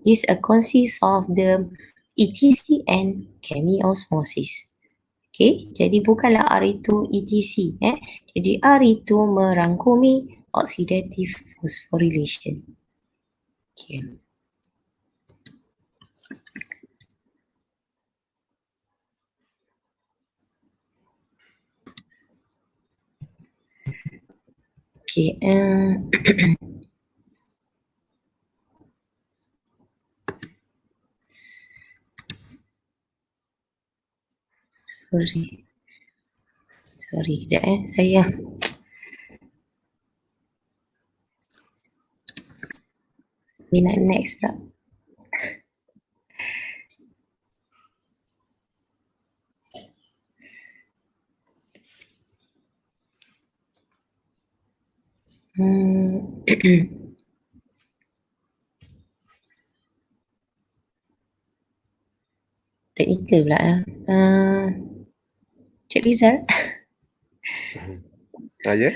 this consists of the ETC and chemiosmosis. Jadi bukanlah R itu ETC. Jadi R itu merangkumi oxidative phosphorylation. Sorry kejap saya nak next pula. Teknikal pula Cik Rizal. Ya?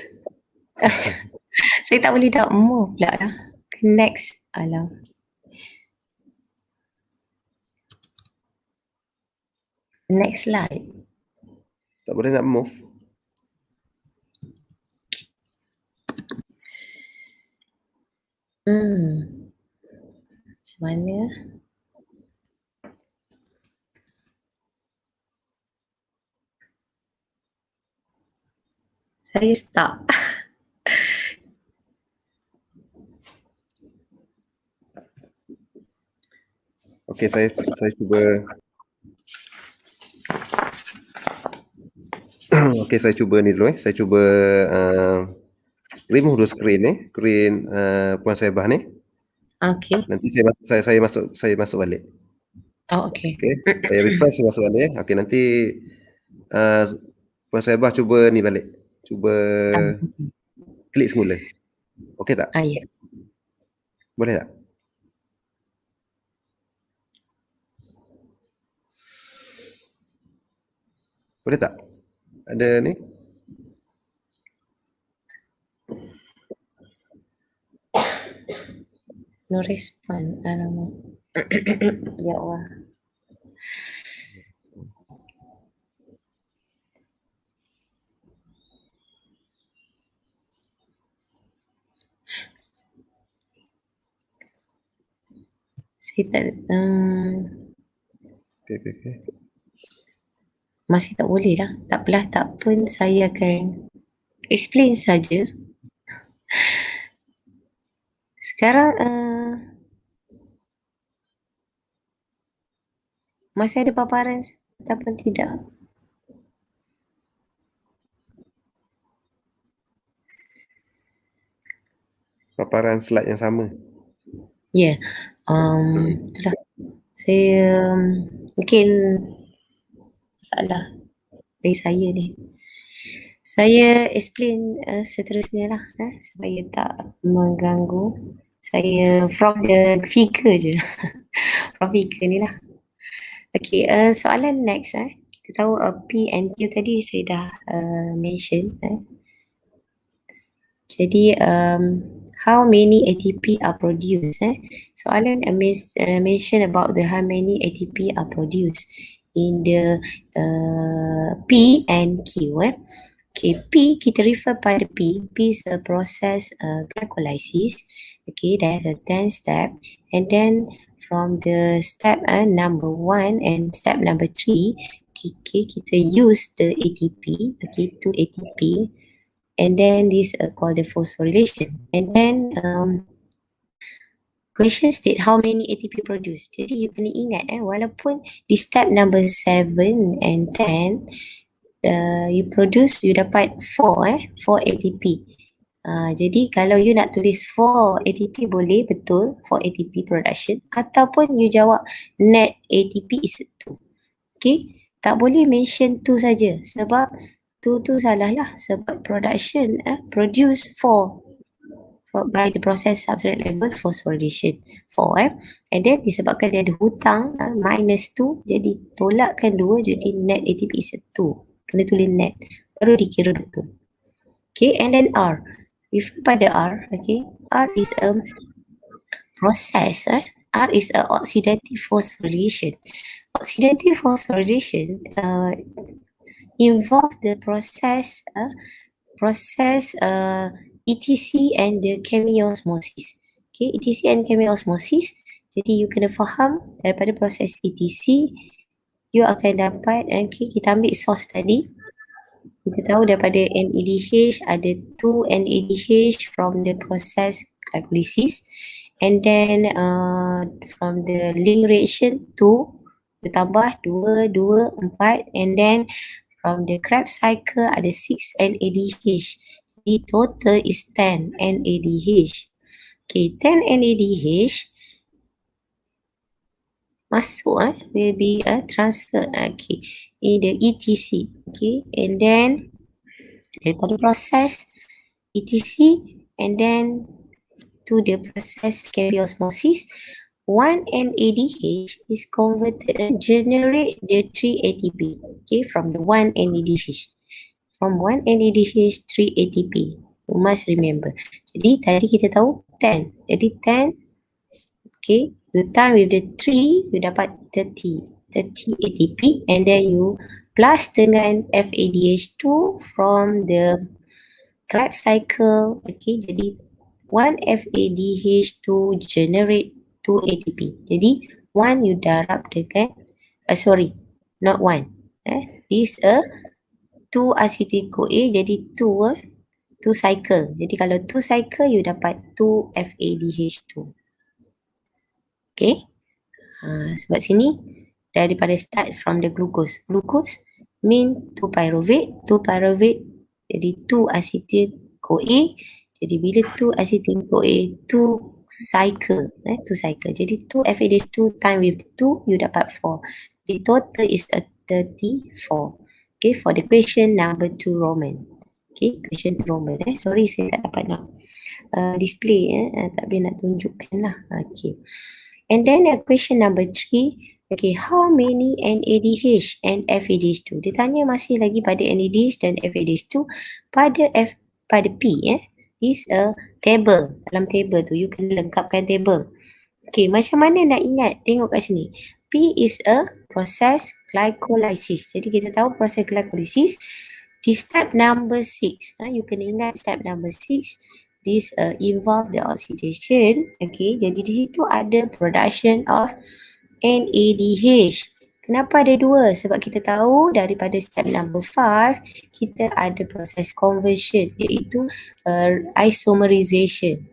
Saya tak boleh tak move pula dah. Next. Alah. Next slide. Tak boleh nak move. Macam mana? Saya stuck. Okey, saya cuba. Okey, saya cuba ni dulu Saya cuba remove dulu screen Puan Saibah ni. Okay. Nanti saya masuk balik. Oh, okay. Okey. Saya refresh, saya masuk balik. Okey, nanti Puan Saibah cuba ni balik. Cuba klik semula. Okey tak? Ya. Boleh tak? Boleh tak? Ada ni? No respond. Alamak. Ya Allah. Saya tak Okey. masih tak boleh lah. Tak apalah, tak pun saya akan explain saja. Sekarang masih ada paparan ataupun tidak? Paparan slide yang sama. Ya. Itulah. Saya mungkin masalah dari saya ni. Saya explain seterusnya lah supaya tak mengganggu. Saya from the figure je. From figure ni lah. Okay, soalan next kita tahu P and Q tadi saya dah mention. Jadi how many ATP are produced? Soalan mention about the how many ATP are produced in the P and Q. Okay, P kita refer pada P. P is a process glycolysis. Okay, that has a 10 step, and then from the step number 1 and step number 3, okay, kita use the ATP, okay, 2 ATP, and then this called the phosphorylation. And then question state how many ATP produced. Jadi you kena ingat walaupun di step number 7 and 10 you dapat 4 ATP. Jadi kalau you nak tulis 4 ATP boleh, betul, 4 ATP production, ataupun you jawab net ATP is 2. Okay, tak boleh mention 2 saja sebab 2 tu salah lah, sebab production produce 4 by the process substrate level phosphorylation 4 and then disebabkan dia ada hutang minus 2, jadi tolakkan 2, jadi net ATP is 2. Kena tulis net baru dikira betul. Okay, and then R, refer pada R. Okay, R is a process. R is a oxidative phosphorylation. Oxidative phosphorylation involve the process ETC and the chemiosmosis. Okay, ETC and chemiosmosis. Jadi you kena faham daripada proses ETC you akan dapat, okay, kita ambil source tadi. Kita tahu daripada NADH ada 2 NADH from the process glycolysis, and then from the link reaction 2 ditambah 2, 4, and then from the Krebs cycle ada 6 NADH. Jadi total is 10 NADH. Okay, 10 NADH masuk will be transferred okay in the ETC. Okay, and then daripada proses ETC and then to the process chemiosmosis, 1 NADH is converted and generate the 3 ATP. Okay, from the 1 NADH. From 1 NADH 3 ATP. You must remember. Jadi tadi kita tahu 10. Jadi 10, okay, you time with the 3, you dapat 30 ATP, and then you plus dengan FADH2 from the Krebs cycle. Okay, jadi one FADH to generate 2 ATP. Jadi 1 you darab dengan not 1. This 2 acetyl CoA jadi 2 cycle. Jadi kalau 2 cycle you dapat 2 FADH2. Okay. Sebab sini daripada start from the glucose. Glucose mean 2 pyruvate. 2 pyruvate jadi 2 acetyl CoA. Jadi bila 2 acetyl CoA 2 cycle. 2 cycle. Jadi 2 FADH2 time with 2 you dapat 4. The total is a 34. Okay, for the question number 2 Roman. Okay, question 2 Roman. Sorry saya tak dapat nak display. Tak boleh nak tunjukkan lah. Okay. And then question number 3, okay, how many NADH and FADH2? Dia tanya masih lagi pada NADH dan FADH2 pada P. This a table. Dalam table tu, you kena lengkapkan table. Okay, macam mana nak ingat? Tengok kat sini. P is a process glycolysis. Jadi kita tahu proses glycolysis di step number 6. You kena ingat step number 6. This involve the oxidation. Okay, jadi di situ ada production of NADH. Kenapa ada 2? Sebab kita tahu daripada step number 5 kita ada proses conversion iaitu isomerization.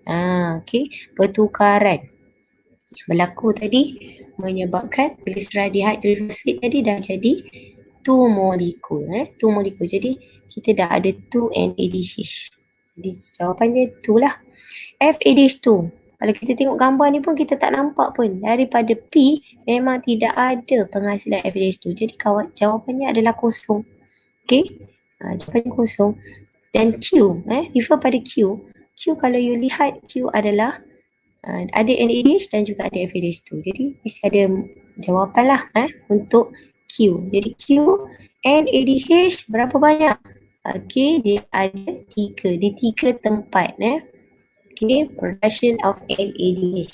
Okay, pertukaran yang berlaku tadi menyebabkan glyceraldehyde trifosfate tadi dah jadi 2 molekul. 2 molekul. Jadi kita dah ada 2 NADH. Jadi jawapannya itulah. FADH2. Kalau kita tengok gambar ni pun kita tak nampak pun. Daripada P memang tidak ada penghasilan FADH2. Jadi jawapannya adalah kosong. Okay. Jawapannya kosong. Dan Q. Refer pada Q. Q kalau you lihat Q adalah ada NADH dan juga ada FADH2. Jadi mesti ada jawapan lah untuk Q. Jadi Q NADH berapa banyak? Okay, dia ada 3 di 3 tempat. Okay, production of NADH.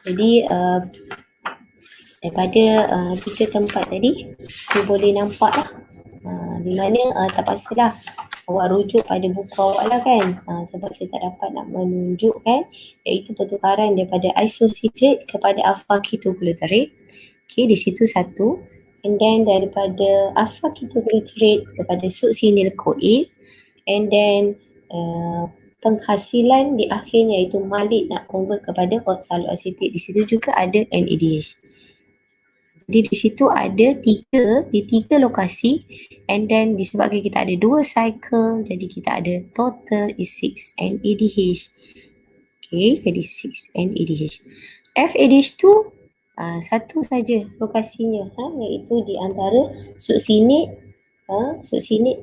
Jadi daripada 3 tempat tadi you boleh nampak lah di mana tak pastilah awak rujuk pada buku awak lah kan. Sebab saya tak dapat nak menunjukkan iaitu pertukaran daripada isocitrate kepada alpha ketoglutarate. Okay, di situ satu. And then daripada alpha ketoglutarate kepada succinyl CoA. And then penghasilan di akhirnya iaitu malik nak convert kepada oxaloacetate. Di situ juga ada NADH. Jadi di situ ada 3 di 3 lokasi. And then disebabkan kita ada 2 cycle, jadi kita ada total is 6 NADH. Okay, jadi 6 NADH. FADH2 satu saja lokasinya, iaitu di antara succinate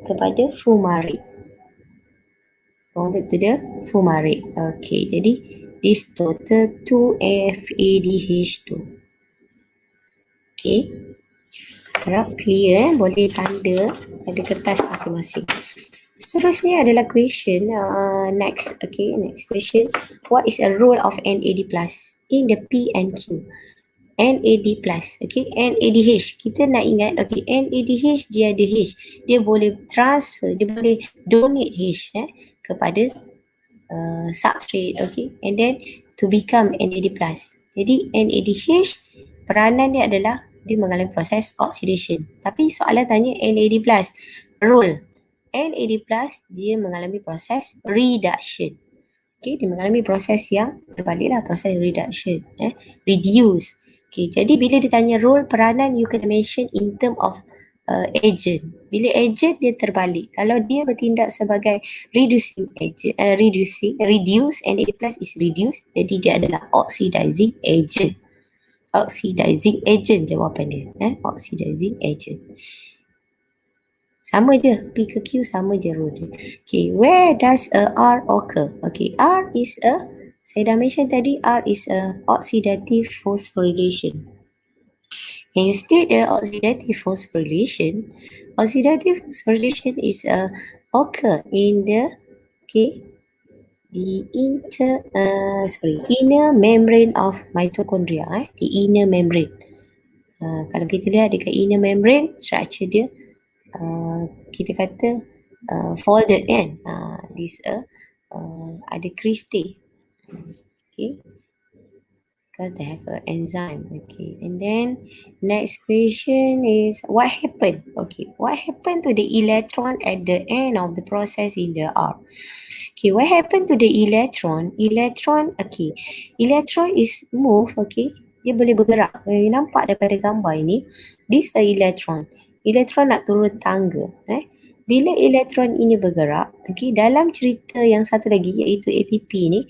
kepada fumarate. Convert to the fumarate. Okay, jadi this total 2 FADH2. Okay, harap clear. Boleh tanda pada kertas masing-masing. Seterusnya adalah question next. Okay, next question. What is a role of NAD+ in the P and Q? NAD+, okay, NADH. Kita nak ingat, okay, NADH dia ada H. Dia boleh transfer, dia boleh donate H kepada substrate, okay, and then to become NAD+. Jadi NADH peranan dia adalah dia mengalami proses oxidation. Tapi soalan tanya NAD+, role. NAD+ dia mengalami proses reduction. Okay, dia mengalami proses yang berbaliklah, proses reduction, reduce. Okay, jadi bila ditanya role, peranan, you kena mention in term of agent. Bila agent dia terbalik. Kalau dia bertindak sebagai reducing agent, reduce, NAD+ is reduce, jadi dia adalah oxidizing agent. Oxidizing agent jawapan dia. Oxidizing agent. Sama je, P ke Q sama je role dia. Okay, where does a R occur? Okay, R is a, saya dah mention tadi, R is a oxidative phosphorylation. Can you state the oxidative phosphorylation? Oxidative phosphorylation is occur in the, okay, the inner membrane of mitochondria. The inner membrane. Kalau kita lihat dekat inner membrane, structure dia kita kata folded kan. This ada cristae. Okay, because they have an enzyme. Okay, and then next question is what happened? Okay, what happened to the electron at the end of the process in the R? Okay, what happened to the electron? Okay, electron is move. Okay, dia boleh bergerak. You nampak daripada gambar ini, this a electron. Electron nak turun tangga. Bila elektron ini bergerak, okay, dalam cerita yang satu lagi iaitu ATP ni,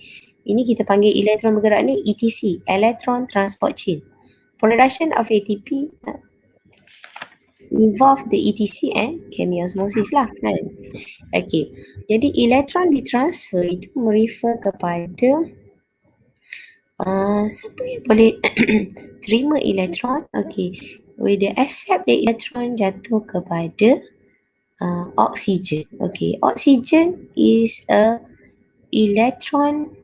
ini kita panggil elektron bergerak ni ETC, Electron Transport Chain. Production of ATP involve the ETC and chemiosmosis lah kan. Okay, jadi elektron ditransfer itu merefer kepada siapa yang boleh terima elektron. Okay, will they accept the electron jatuh kepada oxygen. Okay, oxygen is a electron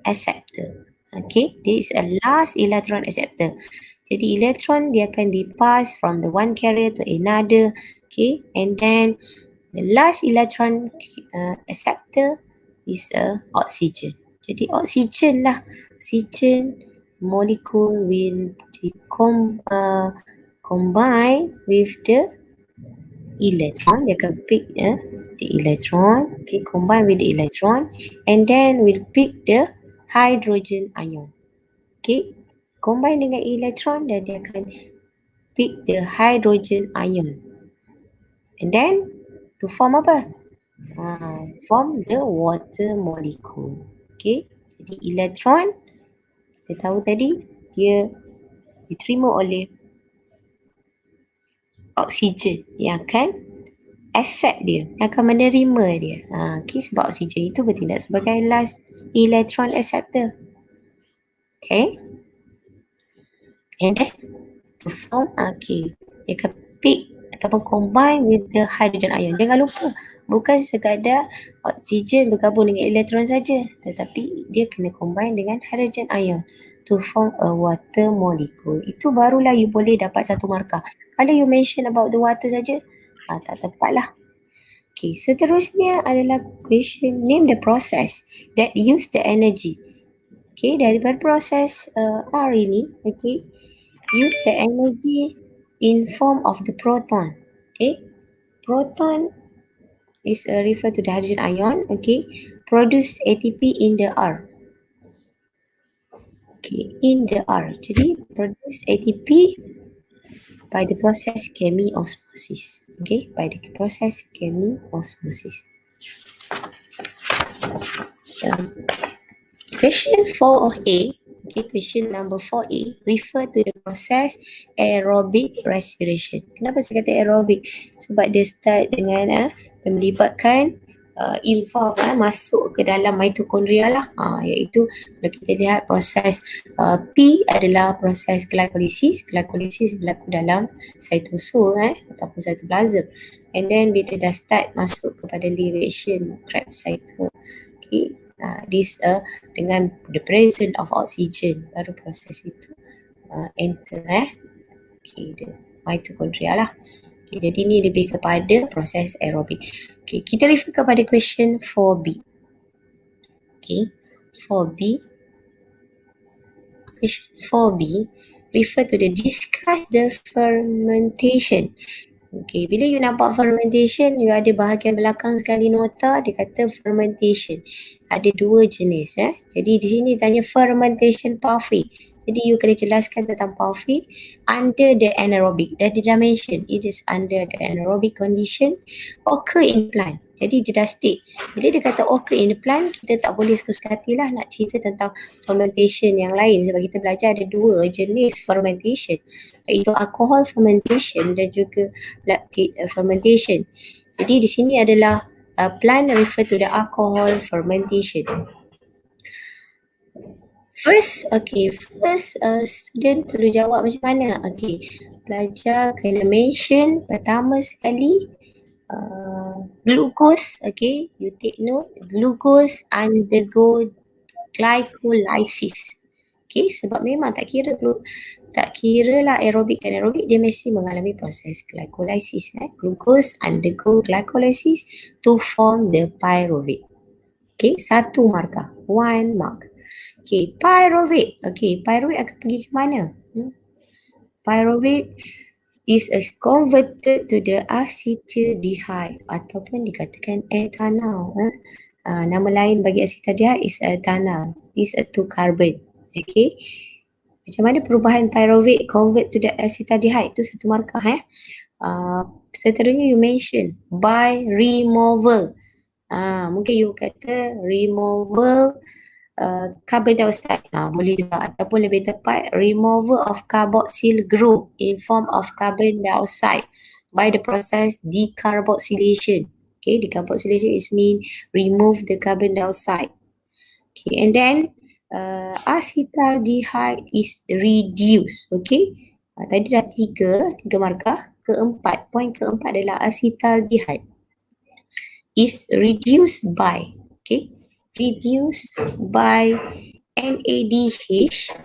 acceptor. Okay, this is a last electron acceptor. Jadi elektron dia akan dipass from the one carrier to another. Okay, and then the last electron acceptor is a oxygen. Jadi oxygen lah, oxygen molecule will combine with the electron. Dia akan pick the electron, okay, combine with the electron, and then will pick the hydrogen ion. Okay, combine dengan electron dan dia akan pick the hydrogen ion, and then to form apa? Form the water molecule. Okay, jadi electron kita tahu tadi dia diterima oleh oksigen yang akan accept dia, yang akan menerima dia. Okay, sebab oksigen itu bertindak sebagai last electron acceptor. Okay, and then to form, okay, dia akan pick ataupun combine with the hydrogen ion. Jangan lupa, bukan sekadar oksigen bergabung dengan elektron saja, tetapi dia kena combine dengan hydrogen ion to form a water molecule. Itu barulah you boleh dapat 1 markah. Kalau you mention about the water saja, tak tepat lah. Okay, seterusnya adalah question, name the process that use the energy. Okay, daripada proses R ini, okay, use the energy in form of the proton. Okay, proton is refer to the hydrogen ion. Okay, produce ATP in the R. Okay, in the R. Jadi produce ATP by the process chemiosmosis. Okay, by the process chemiosmosis. Question 4A. Okay, question number 4A refer to the process aerobic respiration. Kenapa saya kata aerobic? Sebab dia start dengan melibatkan involve masuk ke dalam mitokondria lah. Iaitu kalau kita lihat proses P adalah proses glycolysis. Glycolysis berlaku dalam cytosol ataupun cytoplasm. And then bila dah start masuk kepada reaction Krebs cycle, okay, this dengan the presence of oxygen, baru proses itu enter okay, the mitochondria lah. Okay, jadi ni lebih kepada proses aerobik. Okay, kita refer kepada question 4B. Okay, 4B. Question 4B refer to the discuss the fermentation. Okay, bila you nampak fermentation, you ada bahagian belakang sekali nota, dia kata fermentation. Ada 2 jenis. Jadi di sini tanya fermentation pathway. Jadi you kena jelaskan tentang pathway under the anaerobic. Dah dia dah mention, it is under the anaerobic condition occur in plant. Jadi dia dah state, bila dia kata occur in plant, kita tak boleh suka hati lah nak cerita tentang fermentation yang lain. Sebab kita belajar ada 2 jenis fermentation, iaitu alcohol fermentation dan juga lactic fermentation. Jadi di sini adalah plant refer to the alcohol fermentation. First student perlu jawab macam mana? Okay, pelajar kena mention pertama sekali glucose. Okay, you take note, glucose undergo glycolysis. Okay, sebab memang tak kira lah aerobik dan anaerobik, dia mesti mengalami proses glycolysis. Glucose undergo glycolysis to form the pyruvate. Okay, 1 markah, 1 mark. Okay, pyruvate. Okay, pyruvate akan pergi ke mana? Pyruvate is converted to the acetaldehyde ataupun dikatakan ethanol. Nama lain bagi acetaldehyde is ethanol. Is a 2 carbon. Okay. Macam mana perubahan pyruvate convert to the acetaldehyde? Itu satu markah seterusnya you mention by removal. Mungkin you kata removal carbon dioxide. Boleh juga, ataupun lebih tepat removal of carboxyl group in form of carbon dioxide by the process decarboxylation. Okay, decarboxylation is mean remove the carbon dioxide. Okay, and then acetaldehyde is reduced. Okay, tadi dah tiga markah. Poin keempat adalah acetaldehyde is reduced by, okay, reduced by NADH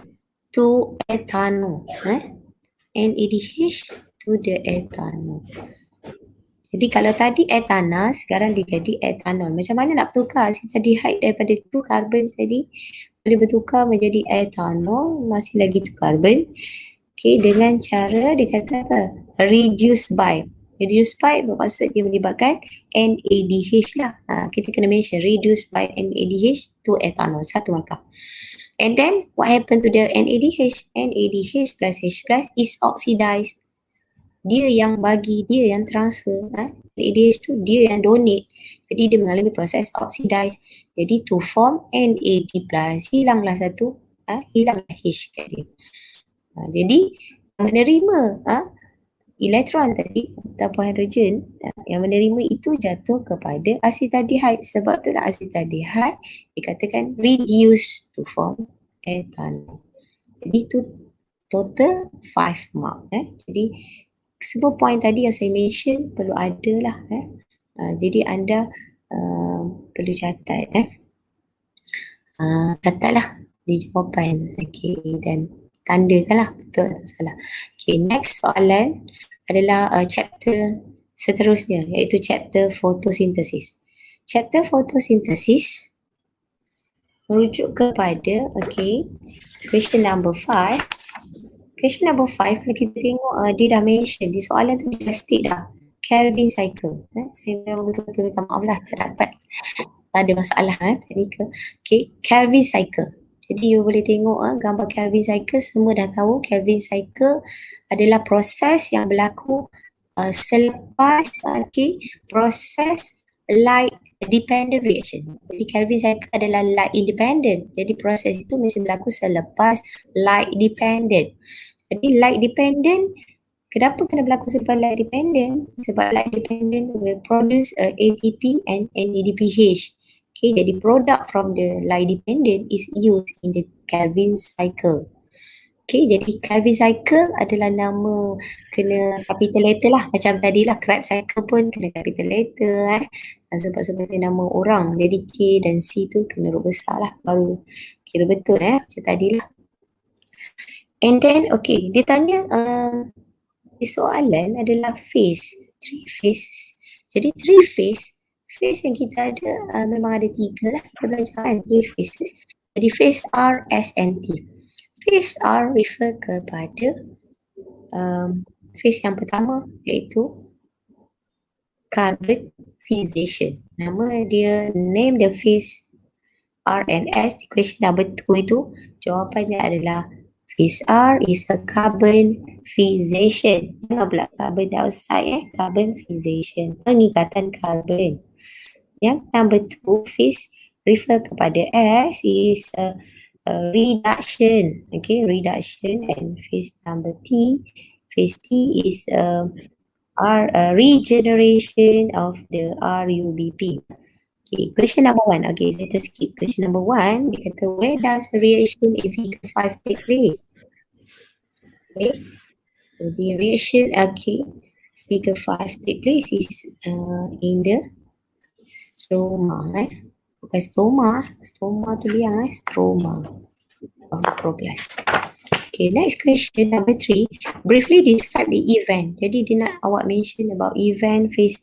to ethanol. NADH to the ethanol. Jadi kalau tadi ethanol, sekarang dia jadi ethanol. Macam mana nak bertukar acetaldehyde daripada 2 carbon tadi? Boleh bertukar menjadi ethanol, masih lagi 2 carbon. Okay, dengan cara dia kata apa? Reduce by. Reduce by bermaksud dia melibatkan NADH lah. Kita kena mention reduce by NADH to ethanol. Satu markah. And then what happened to the NADH? NADH plus H plus is oxidized. Dia yang bagi, dia yang transfer. NADH tu dia yang donate. Jadi dia mengalami proses oxidize. Jadi to form NAD plus, hilanglah satu, hilanglah H kat dia. Jadi menerima elektron tadi ataupun hidrogen yang menerima itu jatuh kepada acetaldehyde. Sebab itulah acetaldehyde dikatakan reduce to form ethanol. Jadi itu total 5 mark. Jadi semua point tadi yang saya mention perlu ada lah. Jadi anda perlu catat. Catatlah di jawapan. Okay, dan tandakanlah betul atau salah. Okay, next soalan adalah chapter seterusnya, iaitu chapter photosynthesis. Chapter photosynthesis merujuk kepada, okay, question number 5. Question number 5, kalau kita tengok dia dah mention, di soalan tu dia dah state dah Kelvin cycle. Saya memang betul-betul minta maaf lah, tak dapat, ada masalah teknikal. Okay, Kelvin cycle. Jadi you boleh tengok gambar Kelvin cycle, semua dah tahu Kelvin cycle adalah proses yang berlaku selepas proses light dependent reaction. Jadi Kelvin cycle adalah light independent. Jadi proses itu mesti berlaku selepas light dependent. Jadi light dependent, kenapa kena berlaku selepas light dependent? Sebab light dependent will produce ATP and NADPH. Okay, jadi product from the light dependent is used in the Kelvin cycle. Okay, jadi Kelvin cycle adalah nama kena capital letter lah. Macam tadi lah Krebs cycle pun kena capital letter sebab dia nama orang. Jadi K dan C tu kena huruf besar lah. Baru kira betul macam tadi lah. And then okay, dia tanya di soalan adalah phase. 3 phases. Jadi 3 phase yang kita ada memang ada 3 lah. Kita belajar 3 phases. Jadi phase R, S and T. Phase R refer kepada phase yang pertama, iaitu carbon fixation. Nama dia, name the phase R and S di question number 2 itu, jawapannya adalah phase R is a carbon fixation. Jangan pula carbon dioxide carbon fixation, pengikatan karbon. Yang number 2 phase refer kepada S is a reduction. Okay, reduction. And phase number T, phase T is regeneration of the RUBP. Okay, question number 1. Okay, let us skip question number 1. Dia kata, where does the reaction in figure 5 take place? Okay, so the reaction, okay, figure 5 take place is in the stroma. Bukan stoma tu liang stroma of the proplast. Okay, next question number 3. Briefly describe the event. Jadi dia nak awak mention about event phase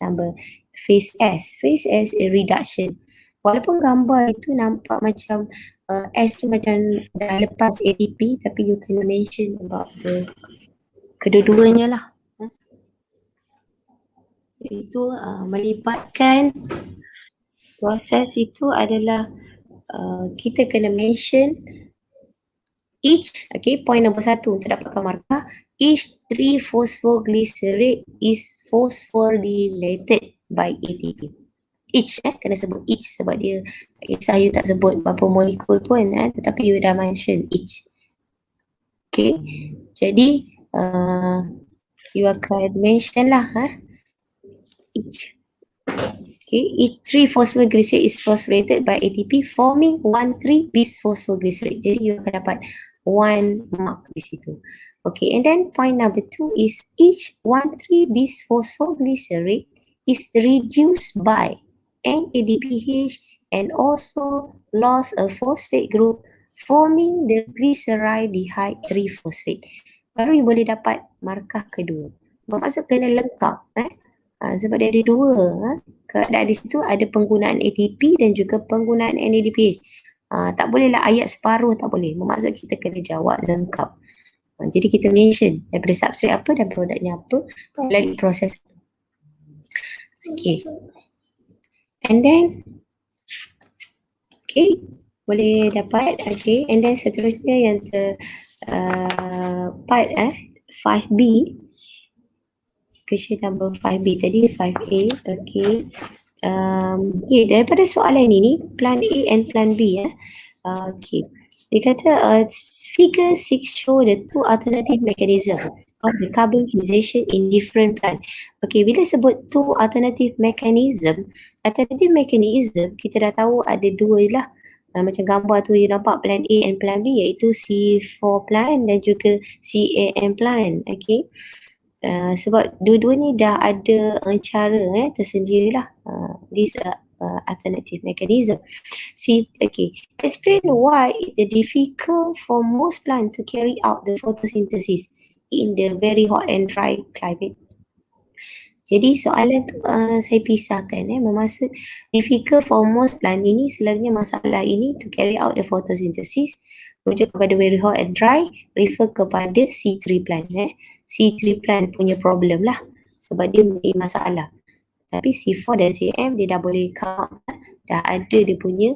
S. Phase S a reduction. Walaupun gambar itu nampak macam S tu macam dah lepas ATP tapi you kena mention about the kedua-duanya lah. Itu melibatkan proses itu adalah kita kena mention each, okay, point nombor 1 untuk dapatkan markah, each 3-phosphoglycerate is phosphorylated by ATP. Each, kena sebut each sebab dia kisah you tak sebut berapa molekul pun, tetapi you dah mention each. Okay, jadi you akan mention lah each. Okay, each 3-phosphoglycerate is phosphorylated by ATP forming 1,3-bisphosphoglycerate. Jadi you akan dapat 1 mark di situ. Okay, and then point number 2 is each 1,3-bisphosphoglycerate is reduced by NADPH and also lost a phosphate group forming the glyceraldehyde 3-phosphate. Baru you boleh dapat markah kedua. Bermaksud kena lengkap. Sebab dia ada dua. Keadaan di situ ada penggunaan ATP dan juga penggunaan NADPH. Tak bolehlah ayat separuh, tak boleh. Bermaksud kita kena jawab lengkap. Jadi kita mention daripada substrate apa dan produknya apa melalui proses. Okay. And then, okay, boleh dapat. Okay, and then seterusnya yang part 5B. Question number 5B tadi 5A. Okay. Okay, daripada soalan ini plan A and plan B okay. Dia kata figure 6 show the two alternative mechanism of the carbon fixation in different plant. Okay, bila sebut two alternative mechanism kita dah tahu ada dua lah. Macam gambar tu you nampak plan A and plan B, iaitu C4 plant dan juga CAM plant. Okay. Sebab dua-dua ni dah ada cara tersendirilah this alternative mechanism. Okay, explain why it's difficult for most plants to carry out the photosynthesis in the very hot and dry climate. Jadi soalan tu saya pisahkan bermaksud difficult for most plant ini sebenarnya masalah ini to carry out the photosynthesis rujuk kepada very hot and dry, refer kepada C3 plant. C3 plant punya problem lah sebab dia mempunyai masalah. Tapi C4 dan CM dia dah boleh come, dah ada dia punya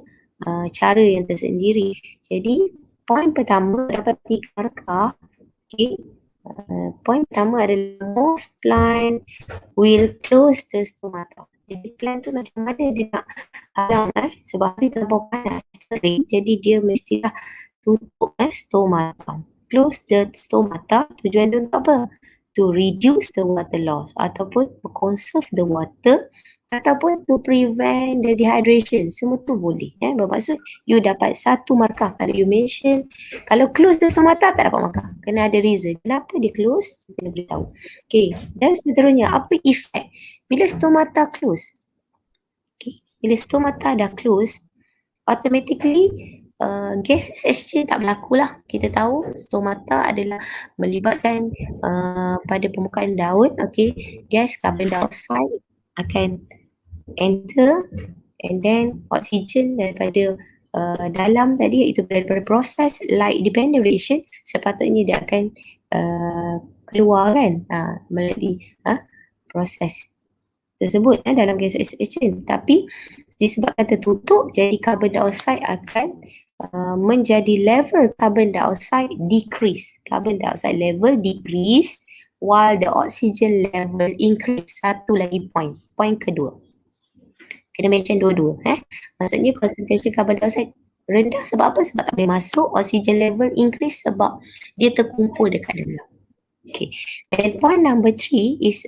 cara yang tersendiri. Jadi point pertama dapat 3 markah. Okay. Point pertama adalah most plant will close the stomata. Jadi plant tu macam mana dia nak halang sebab dia terlampau panas kering, jadi dia mestilah tutup stomata. Close the stomata, tujuan dia untuk apa? To reduce the water loss ataupun to conserve the water ataupun to prevent the dehydration. Semua tu boleh. Bermaksud you dapat 1 markah kalau you mention. Kalau close the stomata tak dapat markah. Kena ada reason. Kenapa dia close? Kena beritahu. Okay. Dan seterusnya, apa efek bila stomata close? Okay. Bila stomata dah close, automatically gases exchange tak berlaku lah. Kita tahu stomata adalah melibatkan pada permukaan daun, okay, gas carbon dioxide akan enter and then oksigen daripada dalam tadi, iaitu daripada proses light dependent reaction, sepatutnya dia akan keluar kan melalui proses tersebut dalam gas exchange. Tapi disebabkan tertutup, jadi carbon dioxide akan menjadi level carbon dioxide decrease. Carbon dioxide level decrease while the oxygen level increase. Satu lagi point. Point kedua. Kena mention dua-dua. Maksudnya concentration carbon dioxide rendah sebab apa? Sebab tak boleh masuk. Oxygen level increase sebab dia terkumpul dekat dalam. Okay. And point number 3 is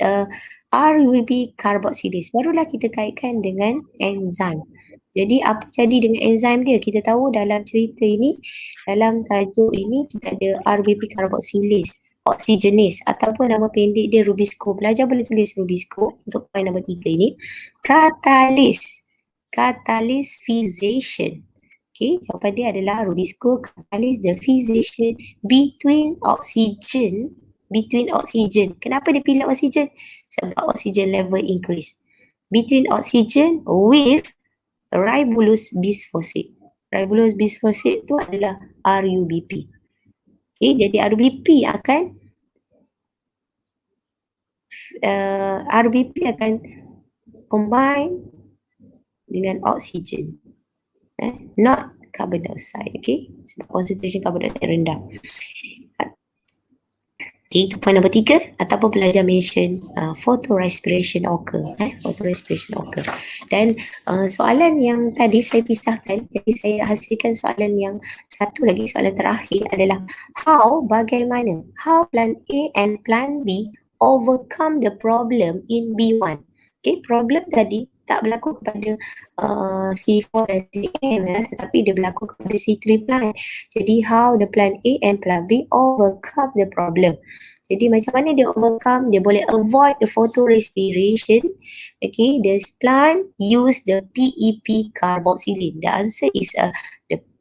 RWB carboxylase. Barulah kita kaitkan dengan enzim. Jadi apa jadi dengan enzim dia? Kita tahu dalam cerita ini, dalam tajuk ini kita ada RWB carboxylase, oxygenase ataupun nama pendek dia Rubisco. Pelajar boleh tulis Rubisco untuk point nombor 3 ini. Catalyst fixation. Okay, jawapan dia adalah Rubisco catalyst the fixation between oxygen. Kenapa dia pilih oxygen? Sebab oxygen level increase. Between oxygen with ribulose bisphosphate. ribulose bisphosphate tu adalah RUBP. Okay, jadi RUBP akan combine dengan oksigen, not carbon dioxide, okay? Sebab concentration carbon dioxide rendah. Okay, itu point nombor 3 ataupun pelajar mention photorespiration occur, photorespiration occur. Dan soalan yang tadi saya pisahkan, jadi saya hasilkan soalan yang satu lagi, soalan terakhir adalah bagaimana plan A and plan B overcome the problem in B1. Okay, problem tadi tak berlaku kepada C4 dan CM, tetapi dia berlaku kepada C3 plan. Jadi how the plan A and plan B overcome the problem. Jadi macam mana dia overcome? Dia boleh avoid the photorespiration. Okay, this plant use the PEP carboxylate. The answer is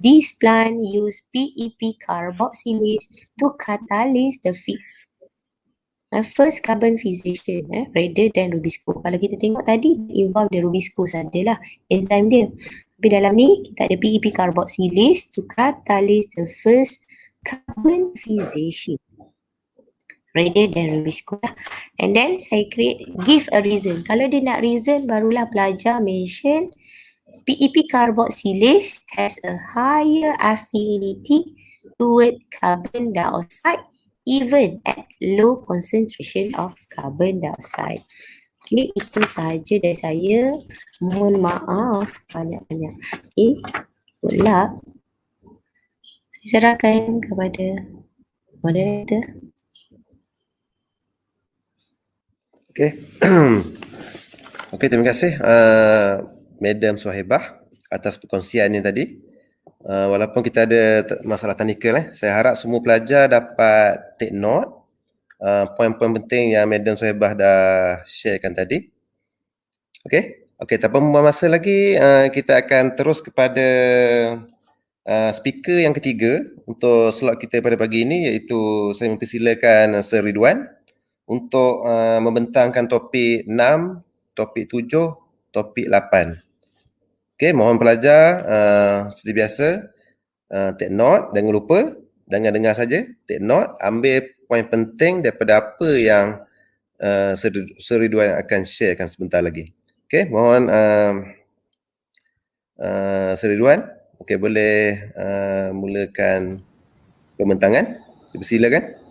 this plant use PEP carboxylate to catalyze the fix. First carbon fixation, rather than rubisco. Kalau kita tengok tadi, involve the rubisco sajalah enzim dia. Tapi dalam ni, kita ada PEP carboxylase to catalyze the first carbon fixation, rather than rubisco lah. And then saya give a reason. Kalau dia nak reason, barulah pelajar mention PEP carboxylase has a higher affinity toward carbon dioxide even at low concentration of carbon dioxide. Okay, itu sahaja dari saya. Mohon maaf banyak-banyak. Okay, good luck. Saya serahkan kepada moderator. Okay. Okay, terima kasih Madam Suhaibah atas perkongsiannya tadi. Walaupun kita ada masalah teknikal, saya harap semua pelajar dapat take note poin-poin penting yang Madam Suhaibah dah sharekan tadi. Okay, tanpa membuang masa lagi, kita akan terus kepada speaker yang ketiga untuk slot kita pada pagi ini, iaitu saya mempersilakan Sir Ridwan untuk membentangkan topik 6, topik 7, topik 8. Okay, mohon pelajar seperti biasa take note, jangan lupa, jangan dengar saja, take note, ambil poin penting daripada apa yang Sir Ridwan akan sharekan sebentar lagi. Okay, mohon Sir Ridwan, okay, boleh mulakan pembentangan. Silakan.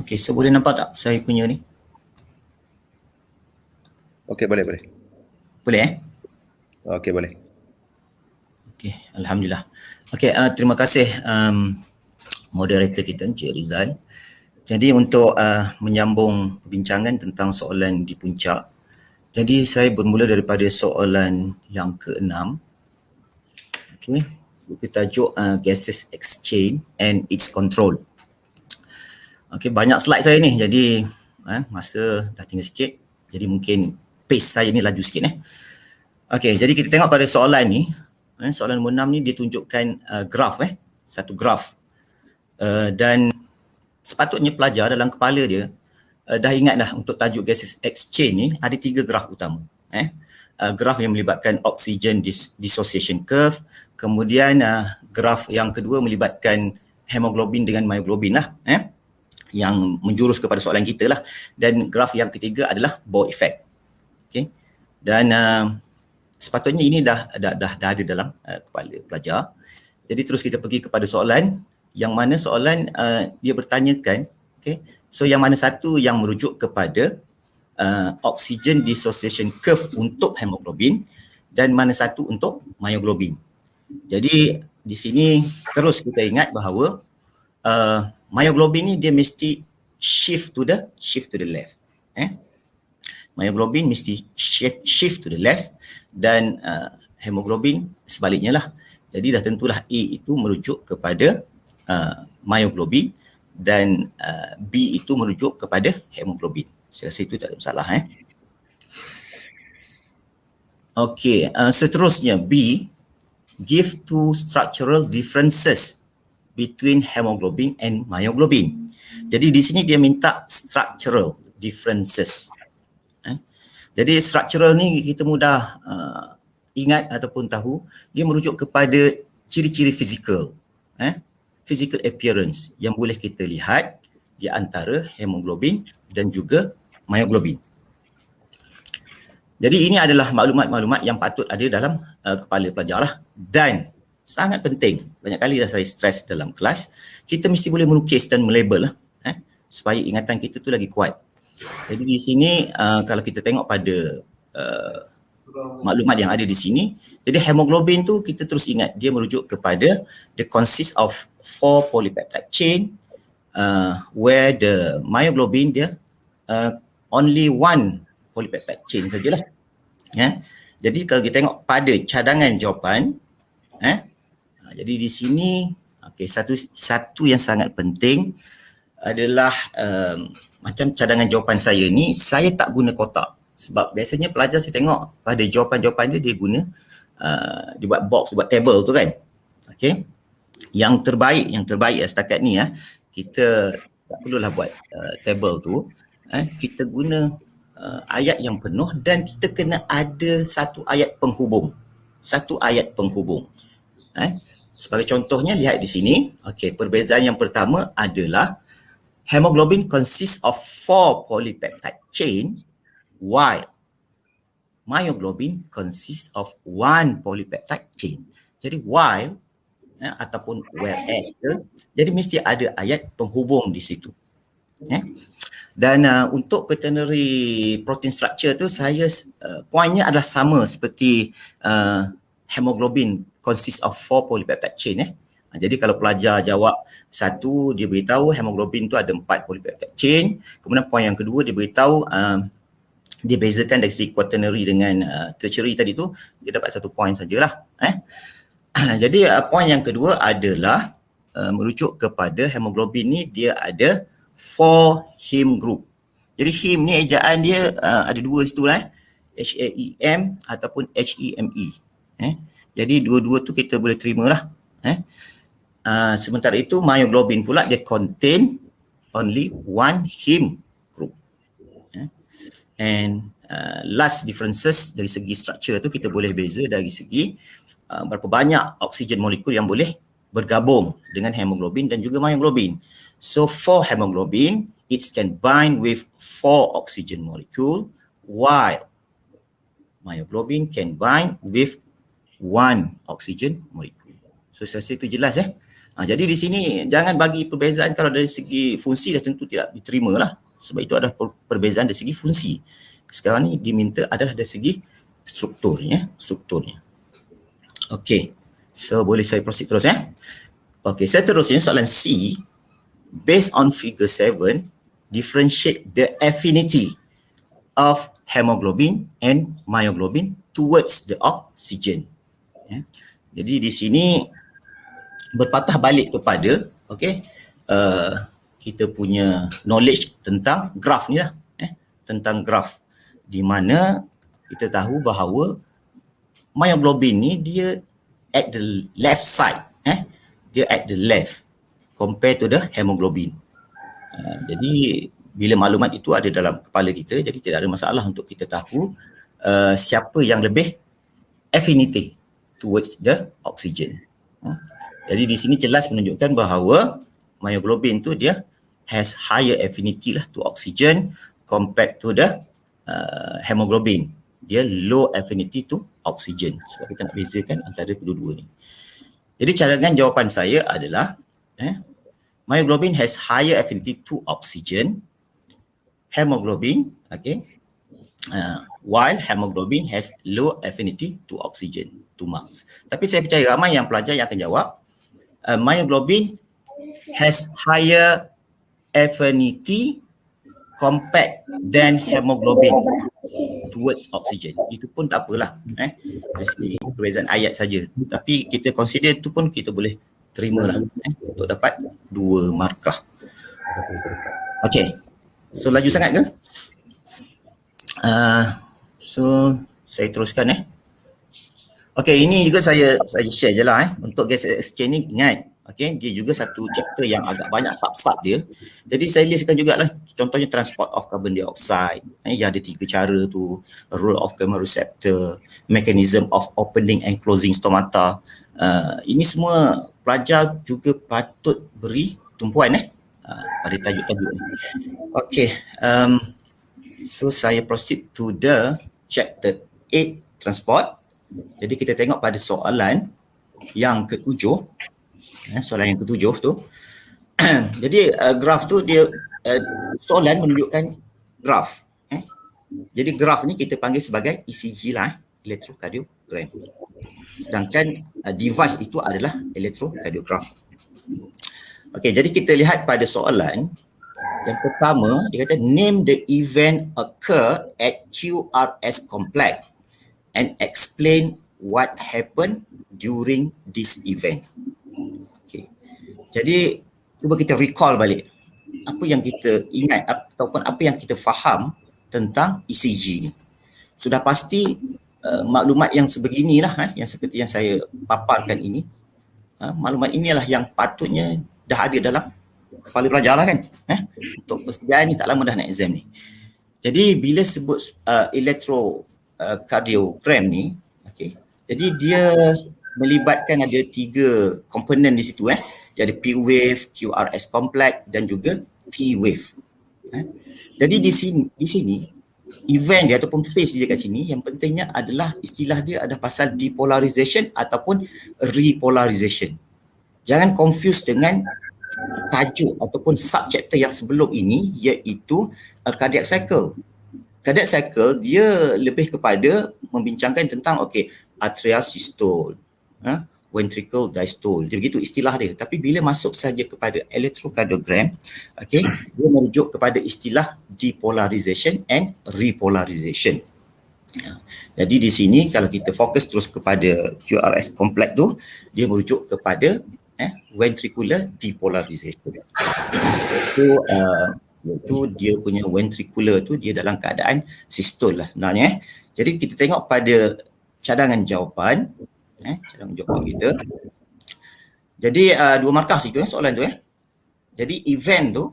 Okey, so boleh nampak tak saya punya ni? Okey, boleh. Boleh Okey, boleh. Okey, alhamdulillah. Okey, terima kasih moderator kita Encik Rizal. Jadi untuk menyambung perbincangan tentang soalan di puncak. Jadi saya bermula daripada soalan yang ke-6. Okey, bertajuk gases exchange and its control. Okey, banyak slide saya ni, jadi masa dah tinggal sikit, jadi mungkin pace saya ni laju sikit . Okey, jadi kita tengok pada soalan ni, soalan nombor 6 ni dia tunjukkan graf, satu graf. Dan sepatutnya pelajar dalam kepala dia dah ingat dah untuk tajuk gases exchange ni ada 3 graf utama. Graf yang melibatkan oxygen dissociation curve, kemudian graf yang kedua melibatkan hemoglobin dengan myoglobin lah, yang menjurus kepada soalan kita lah, dan graf yang ketiga adalah Bohr effect. Okay. Dan sepatutnya ini dah ada dalam kepala pelajar. Jadi terus kita pergi kepada soalan yang mana soalan dia bertanyakan, okay, so yang mana satu yang merujuk kepada oxygen dissociation curve untuk hemoglobin dan mana satu untuk myoglobin. Jadi di sini terus kita ingat bahawa myoglobin ni dia mesti shift to the left. Myoglobin mesti shift to the left dan hemoglobin sebaliknya lah. Jadi dah tentulah A itu merujuk kepada myoglobin dan B itu merujuk kepada hemoglobin. Saya rasa itu tak ada masalah. Okey, seterusnya B, give two structural differences between hemoglobin and myoglobin. Jadi di sini dia minta structural differences. Jadi structural ni kita mudah ingat ataupun tahu, dia merujuk kepada ciri-ciri fizikal, physical appearance yang boleh kita lihat di antara hemoglobin dan juga myoglobin. Jadi ini adalah maklumat-maklumat yang patut ada dalam kepala pelajar lah. Dan sangat penting, banyak kali dah saya stress dalam kelas, kita mesti boleh melukis dan melabel lah, supaya ingatan kita tu lagi kuat. Jadi di sini kalau kita tengok pada maklumat yang ada di sini, jadi hemoglobin tu kita terus ingat dia merujuk kepada the consist of 4 polypeptide chain, where the myoglobin dia only 1 polypeptide chain sajalah. Jadi kalau kita tengok pada cadangan jawapan, jadi di sini satu yang sangat penting adalah macam cadangan jawapan saya ni, saya tak guna kotak. Sebab biasanya pelajar saya tengok pada jawapan-jawapan dia guna dia buat box, buat table tu kan. Okey. Yang terbaik setakat ni kita tak perlulah buat table tu. Kita guna ayat yang penuh dan kita kena ada satu ayat penghubung. Sebagai contohnya lihat di sini. Okey, perbezaan yang pertama adalah hemoglobin consists of 4 polypeptide chain, while myoglobin consists of 1 polypeptide chain. Jadi while ataupun whereas, jadi mesti ada ayat penghubung di situ. Dan untuk quaternary protein structure tu saya poinnya adalah sama seperti hemoglobin consists of 4 polypeptide chain. Jadi kalau pelajar jawab satu, dia beritahu hemoglobin tu ada 4 polypeptide chain. Kemudian poin yang kedua dia beritahu dia bezakan dari segi quaternary dengan tertiary tadi tu, dia dapat 1 poin sajalah. Jadi poin yang kedua adalah merujuk kepada hemoglobin ni dia ada 4 heme group. Jadi heme ni ejaan dia ada 2 situ lah, HAEM ataupun HEME. Jadi dua-dua tu kita boleh terima lah. Sementara itu myoglobin pula dia contain only 1 heme group. And last differences dari segi structure tu kita boleh beza dari segi berapa banyak oksigen molekul yang boleh bergabung dengan hemoglobin dan juga myoglobin. So for hemoglobin, it can bind with 4 oxygen molecule, while myoglobin can bind with 1 oxygen molecule. So saya rasa itu jelas jadi di sini jangan bagi perbezaan kalau dari segi fungsi dah tentu tidak diterima lah. Sebab itu adalah perbezaan dari segi fungsi. Sekarang ni diminta adalah dari segi strukturnya. Okey. So boleh saya proceed terus Okey, seterusnya soalan C. Based on figure 7, differentiate the affinity of hemoglobin and myoglobin towards the oxygen. Jadi di sini berpatah balik kepada kita punya knowledge tentang graf ni lah, tentang graf, di mana kita tahu bahawa myoglobin ni dia at the left side, dia at the left compared to the hemoglobin. Jadi bila maklumat itu ada dalam kepala kita, jadi tidak ada masalah untuk kita tahu siapa yang lebih affinity towards the oxygen. Jadi di sini jelas menunjukkan bahawa myoglobin tu dia has higher affinity lah to oxygen compared to the hemoglobin. Dia low affinity to oxygen. Sebab kita nak bezakan antara kedua-dua ni. Jadi cadangan jawapan saya adalah myoglobin has higher affinity to oxygen. Hemoglobin, while hemoglobin has low affinity to oxygen, 2 marks. Tapi saya percaya ramai yang pelajar yang akan jawab myoglobin has higher affinity compared than hemoglobin towards oxygen. Itu pun tak apalah. Dari perbezaan ayat saja. Tapi kita consider itu pun kita boleh terima lah untuk dapat 2 markah. Okey. So laju sangat ke? So saya teruskan Okey, ini juga saya share je lah untuk gas exchange ni. Ingat, Okay, dia juga satu chapter yang agak banyak sub-sub dia. Jadi saya listkan jugalah contohnya transport of carbon dioxide. Yang ada 3 cara tu, role of chemoreceptor, mechanism of opening and closing stomata. Ini semua pelajar juga patut beri tumpuan pada tajuk-tajuk ni. Okay, so saya proceed to the chapter 8 transport. Jadi kita tengok pada soalan yang ketujuh. Soalan yang ketujuh tu. Jadi graf tu dia soalan menunjukkan graf. Jadi graf ni kita panggil sebagai ECG lah, electrocardiogram. Sedangkan device itu adalah electrocardiograph. Okey, jadi kita lihat pada soalan yang pertama dia kata name the event occur at QRS complex and explain what happened during this event. Jadi cuba kita recall balik apa yang kita ingat ataupun apa yang kita faham tentang ECG ni. Sudah pasti maklumat yang sebeginilah yang seperti yang saya paparkan ini. Maklumat inilah yang patutnya dah ada dalam kepala pelajar lah kan. Untuk persediaan ni tak lama dah nak exam ni. Jadi bila sebut electrocardiogram ni, okay, jadi dia melibatkan ada 3 komponen di situ Dia ada P wave, QRS complex dan juga T wave. Jadi di sini event dia ataupun phase dia kat sini yang pentingnya adalah istilah dia ada pasal depolarization ataupun repolarization. Jangan confuse dengan tajuk ataupun subchapter yang sebelum ini iaitu cardiac cycle. Cardiac cycle dia lebih kepada membincangkan tentang atrial systole, ventricle diastole. Dia begitu istilah dia. Tapi bila masuk saja kepada electrocardiogram, dia merujuk kepada istilah depolarization and repolarization. Jadi di sini kalau kita fokus terus kepada QRS complex tu, dia merujuk kepada ventricular depolarization. Iaitu dia punya ventricular tu dia dalam keadaan sistole lah sebenarnya. Jadi kita tengok pada cadangan jawapan. Cadangan jawapan kita. Jadi 2 markah situ soalan tu Jadi event tu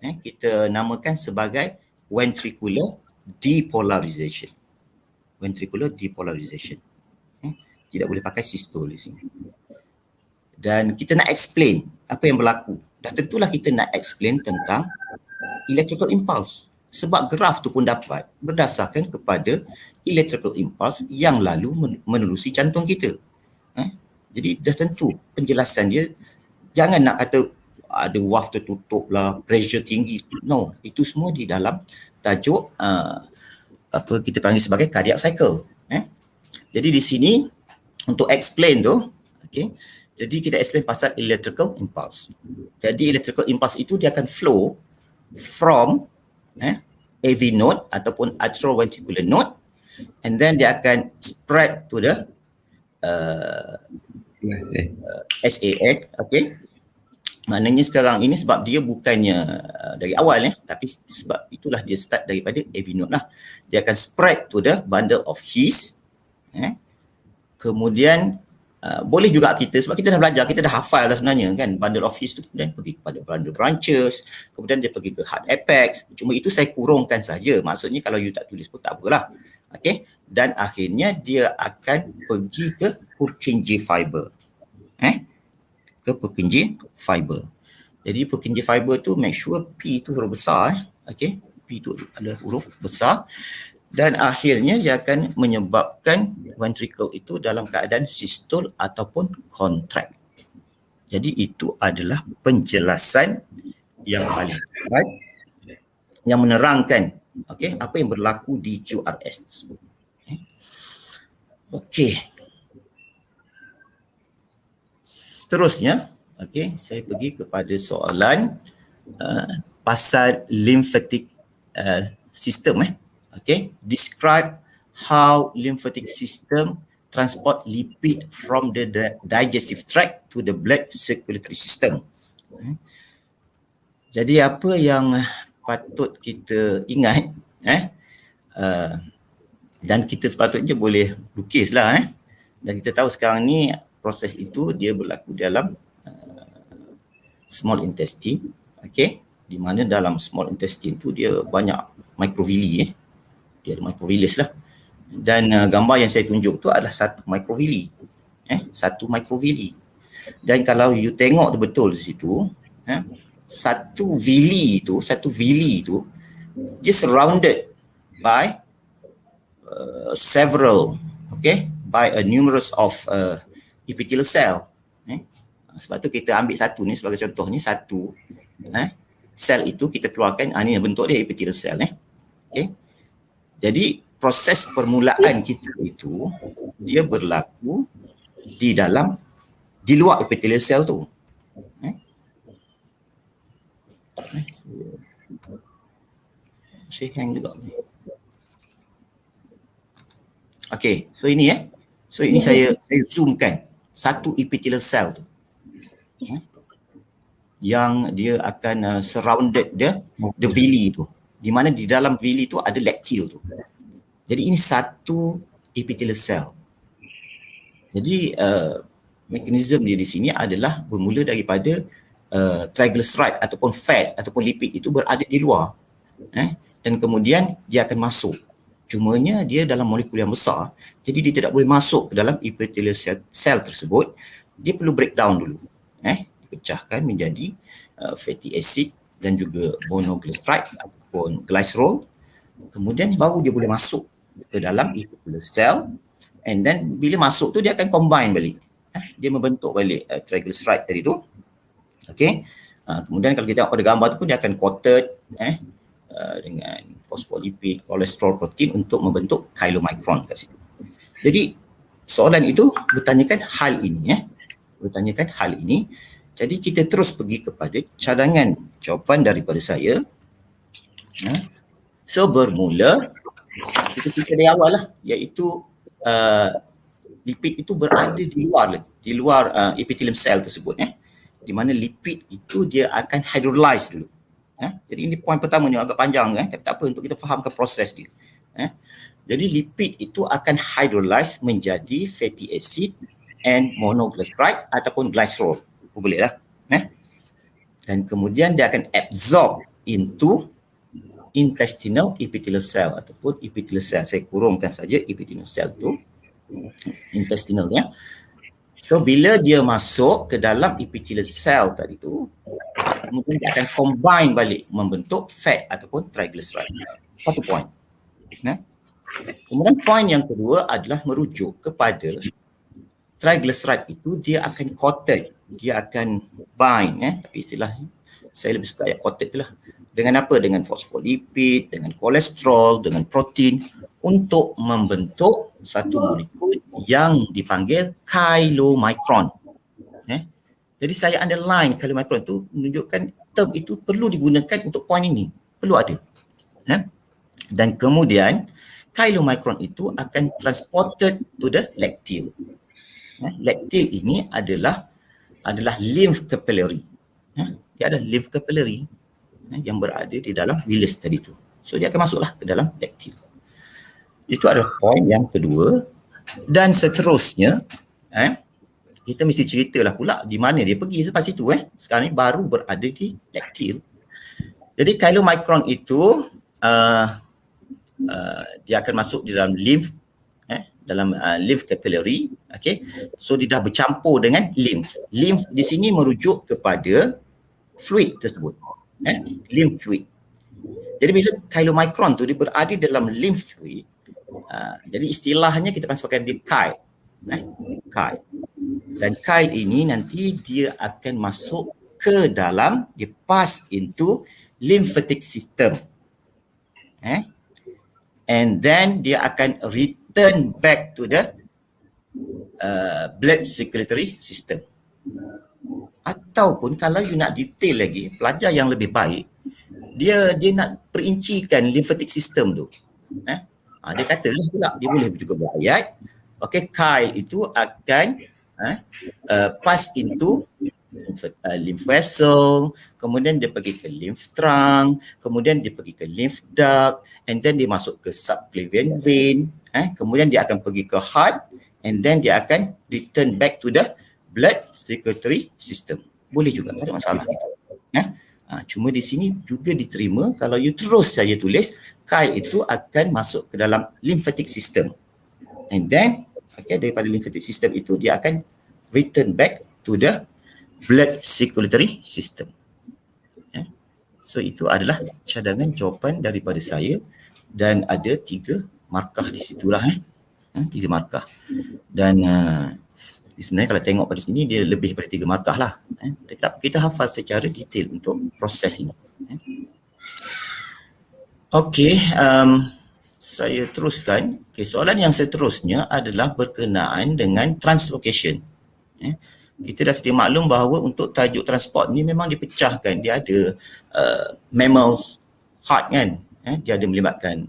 kita namakan sebagai ventricular depolarization. Ventricular depolarization. Tidak boleh pakai systole di sini. Dan kita nak explain apa yang berlaku. Dah tentulah kita nak explain tentang electrical impulse. Sebab graf tu pun dapat berdasarkan kepada electrical impulse yang lalu menerusi jantung kita. Jadi dah tentu penjelasan dia, jangan nak kata ada valve tertutup lah, pressure tinggi. No, itu semua di dalam tajuk apa kita panggil sebagai cardiac cycle. Jadi di sini untuk explain tu, jadi kita explain pasal electrical impulse. Jadi electrical impulse itu dia akan flow from AV node ataupun atrioventricular node, and then dia akan spread to the SAN. Maknanya sekarang ini sebab dia bukannya dari awal tapi sebab itulah dia start daripada AV node lah. Dia akan spread to the bundle of His. Kemudian boleh juga kita, sebab kita dah belajar, kita dah hafal dah sebenarnya kan, bundle of His tu kemudian pergi kepada bundle branches, kemudian dia pergi ke heart apex. Cuma itu saya kurungkan saja, maksudnya kalau you tak tulis pun tak apalah. Dan akhirnya dia akan pergi ke Purkinje fiber. Ke Purkinje fiber. Jadi Purkinje fiber tu make sure P tu huruf besar P tu adalah huruf besar, dan akhirnya dia akan menyebabkan ventricle itu dalam keadaan sistole ataupun contract. Jadi itu adalah penjelasan yang paling tepat yang menerangkan apa yang berlaku di QRS tersebut. Seterusnya, saya pergi kepada soalan pasal lymphatic system. Describe how lymphatic system transport lipid from the digestive tract to the blood circulatory system. Jadi apa yang patut kita ingat dan kita sepatutnya boleh lukislah dan kita tahu sekarang ni proses itu dia berlaku dalam small intestine, okay, di mana dalam small intestine tu dia banyak microvilli, dia ada microvilli lah. Dan gambar yang saya tunjuk tu adalah satu microvilli, satu microvilli. Dan kalau you tengok betul di situ, satu villi tu dia surrounded by several, by a numerous of epithelial cell. Sebab tu kita ambil satu ni sebagai contoh ni, satu sel itu kita keluarkan, ni bentuk dia epithelial cell. Okay. Jadi proses permulaan kita itu dia berlaku di luar epithelial cell tu. Saya hang juga. Okay, so ini so ini saya zoomkan satu epithelial cell tu, yang dia akan surrounded the villi tu, di mana di dalam villi tu ada lectile tu. Jadi ini satu epithelial cell. Jadi mekanisme dia di sini adalah bermula daripada triglyceride ataupun fat ataupun lipid itu berada di luar, dan kemudian dia akan masuk. Cumanya dia dalam molekul yang besar, jadi dia tidak boleh masuk ke dalam epithelial cell tersebut. Dia perlu breakdown dulu, dipecahkan menjadi fatty acid dan juga monoglyceride ataupun glycerol. Kemudian baru dia boleh masuk ke dalam epithelial cell, and then bila masuk tu dia akan combine balik, dia membentuk balik triglyceride tadi tu. Okay. Kemudian kalau kita tengok pada gambar tu pun dia akan coated dengan fosfolipid, kolesterol, protein untuk membentuk chylomicron kat situ. Jadi soalan itu bertanyakan hal ini, Jadi kita terus pergi kepada cadangan jawapan daripada saya. So bermula kita dari awal lah, iaitu lipid itu berada di luar epithelium cell tersebut, di mana lipid itu dia akan hydrolyze dulu. Jadi ini poin pertama ni agak panjang, tapi tak apa untuk kita fahamkan proses dia. Jadi lipid itu akan hydrolyze menjadi fatty acid and monoglyceride ataupun glycerol. Boleh lah. Dan kemudian dia akan absorb into intestinal epithelial cell ataupun epithelial cell. Saya kurungkan saja epithelial cell tu, intestinalnya. So bila dia masuk ke dalam epithelial cell tadi tu, kemudian dia akan combine balik membentuk fat ataupun triglyceride. Satu poin. Kemudian poin yang kedua adalah merujuk kepada triglyceride itu dia akan coated, dia akan bind, tapi istilah saya lebih suka ayat coated lah. Dengan apa? Dengan fosfolipid, dengan kolesterol, dengan protein untuk membentuk satu molekul yang dipanggil chylomicron. Jadi saya underline chylomicron itu menunjukkan term itu perlu digunakan untuk poin ini, perlu ada. Dan kemudian chylomicron itu akan transported to the lectile. Lectile ini adalah lymph capillary. Dia ada lymph capillary yang berada di dalam villus tadi tu. So dia akan masuklah ke dalam lectile. Itu adalah poin yang kedua. Dan seterusnya, kita mesti ceritalah pula di mana dia pergi selepas itu. Sekarang ni baru berada di lectile. Jadi chylomicron itu dia akan masuk di dalam lymph, dalam lymph capillary. Okay. So dia dah bercampur dengan lymph. Lymph di sini merujuk kepada fluid tersebut, lymph fluid. Jadi bila chylomicron tu dia berada dalam lymph fluid, jadi istilahnya kita pakai dia chyle. Chyle. Dan chyle ini nanti dia akan masuk ke dalam, dia pass into lymphatic system. And then dia akan return back to the blood circulatory system. Ataupun kalau you nak detail lagi, pelajar yang lebih baik, dia nak perincikan lymphatic system tu. Dia kata lah pula, dia boleh juga berayat. Okay, chyle itu akan pass into lymph vessel, kemudian dia pergi ke lymph trunk, kemudian dia pergi ke lymph duct, and then dia masuk ke subclavian vein, kemudian dia akan pergi ke heart, and then dia akan return back to the blood circulatory system. boleh juga, tak ada masalah gitu. Cuma di sini juga diterima kalau you terus saja tulis, chyle itu akan masuk ke dalam lymphatic system. And then, daripada lymphatic system itu dia akan return back to the blood circulatory system. So itu adalah cadangan jawapan daripada saya dan ada 3 markah di situlah. 3 markah. Dan sebenarnya kalau tengok pada sini dia lebih daripada 3 markah lah. Tetap kita hafal secara detail untuk proses ini. Okey, saya teruskan. Soalan yang seterusnya adalah berkenaan dengan translocation. Kita dah sedia maklum bahawa untuk tajuk transport ni memang dipecahkan. Dia ada mammals, heart kan. Dia ada melibatkan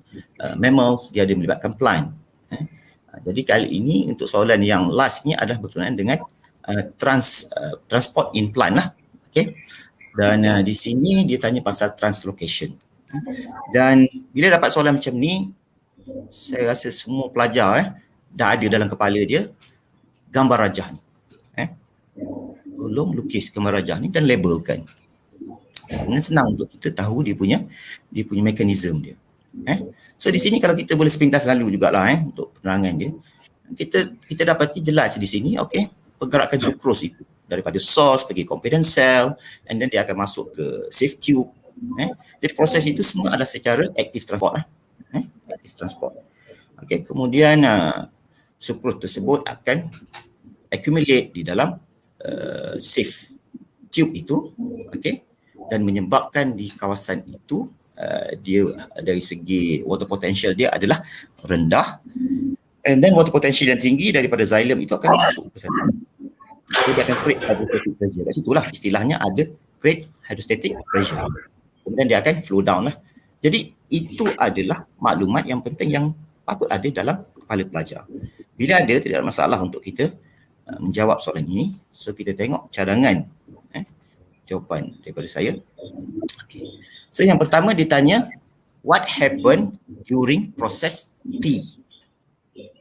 mammals, dia ada melibatkan plant. Jadi kali ini untuk soalan yang last ni adalah berkenaan dengan transport in plant lah. Okay. Dan di sini dia tanya pasal translocation. Dan bila dapat soalan macam ni, saya rasa semua pelajar dah ada dalam kepala dia gambar rajah ni. Tolong lukis gambar rajah ni dan labelkan. Dengan senang untuk kita tahu dia punya mekanisme dia. So di sini kalau kita boleh sepintas lalu jugalah untuk penerangan dia. Kita dapati jelas di sini, pergerakan sukrose itu daripada source pergi component cell and then dia akan masuk ke safe tube. Jadi proses itu semua adalah secara active transport active transport. Kemudian sukrose tersebut akan accumulate di dalam safe tube itu, dan menyebabkan di kawasan itu dia dari segi water potential dia adalah rendah, and then water potential yang tinggi daripada xylem itu akan masuk ke sana. So dia akan create hydrostatic pressure. Kat situlah istilahnya ada create hydrostatic pressure. Kemudian dia akan flow down lah. Jadi itu adalah maklumat yang penting yang patut ada dalam kepala pelajar. Bila ada, tidak ada masalah untuk kita menjawab soalan ini. So kita tengok cadangan jawapan daripada saya. So yang pertama ditanya, what happened during proses T?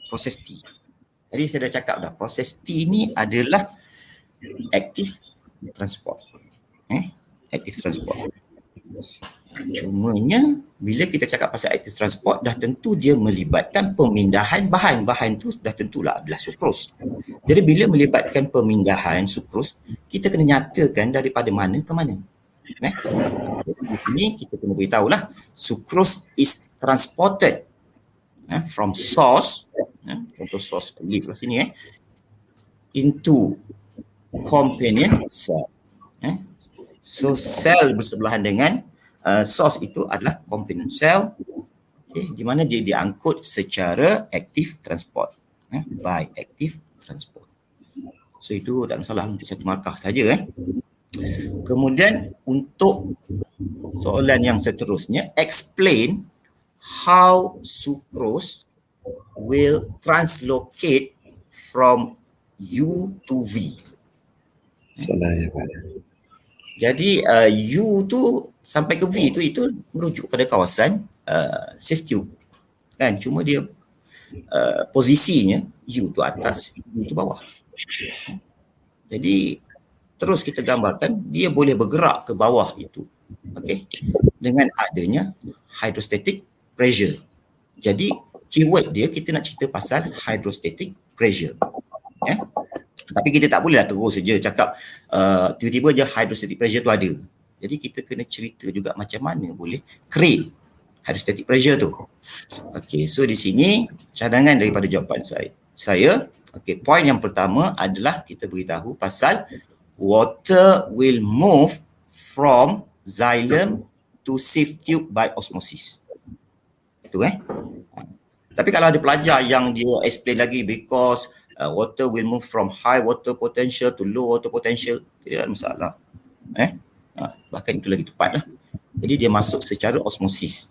Proses T. Tadi saya dah cakap dah, proses T ni adalah active transport. Active transport. Cumanya bila kita cakap pasal active transport, dah tentu dia melibatkan pemindahan bahan. Bahan tu dah tentulah adalah sukrose. Jadi bila melibatkan pemindahan sukrose, kita kena nyatakan daripada mana ke mana. Di sini kita kena beritahulah, sukrose is transported from source, contoh source leaf lah sini, into companion cell. So sel bersebelahan dengan source itu adalah companion cell, di mana dia diangkut secara active transport, by active transport. So itu tak masalah untuk satu markah saja. Kemudian untuk soalan yang seterusnya, explain how sucrose will translocate from U to V. Soalan yang jadi U tu sampai ke V tu itu merujuk pada kawasan safe tube. Kan, cuma dia posisinya U tu atas, U tu bawah. Jadi terus kita gambarkan dia boleh bergerak ke bawah itu. Dengan adanya hydrostatic pressure. Jadi keyword dia kita nak cerita pasal hydrostatic pressure. Tapi kita tak boleh lah terus saja cakap tiba-tiba je hydrostatic pressure tu ada. Jadi kita kena cerita juga macam mana boleh create hydrostatic pressure tu. So di sini cadangan daripada jawapan saya. Point yang pertama adalah kita beritahu pasal water will move from xylem to safe tube by osmosis. Itu Tapi kalau ada pelajar yang dia explain lagi because water will move from high water potential to low water potential, tidak ada masalah. Bahkan itu lagi tepat lah. Jadi dia masuk secara osmosis.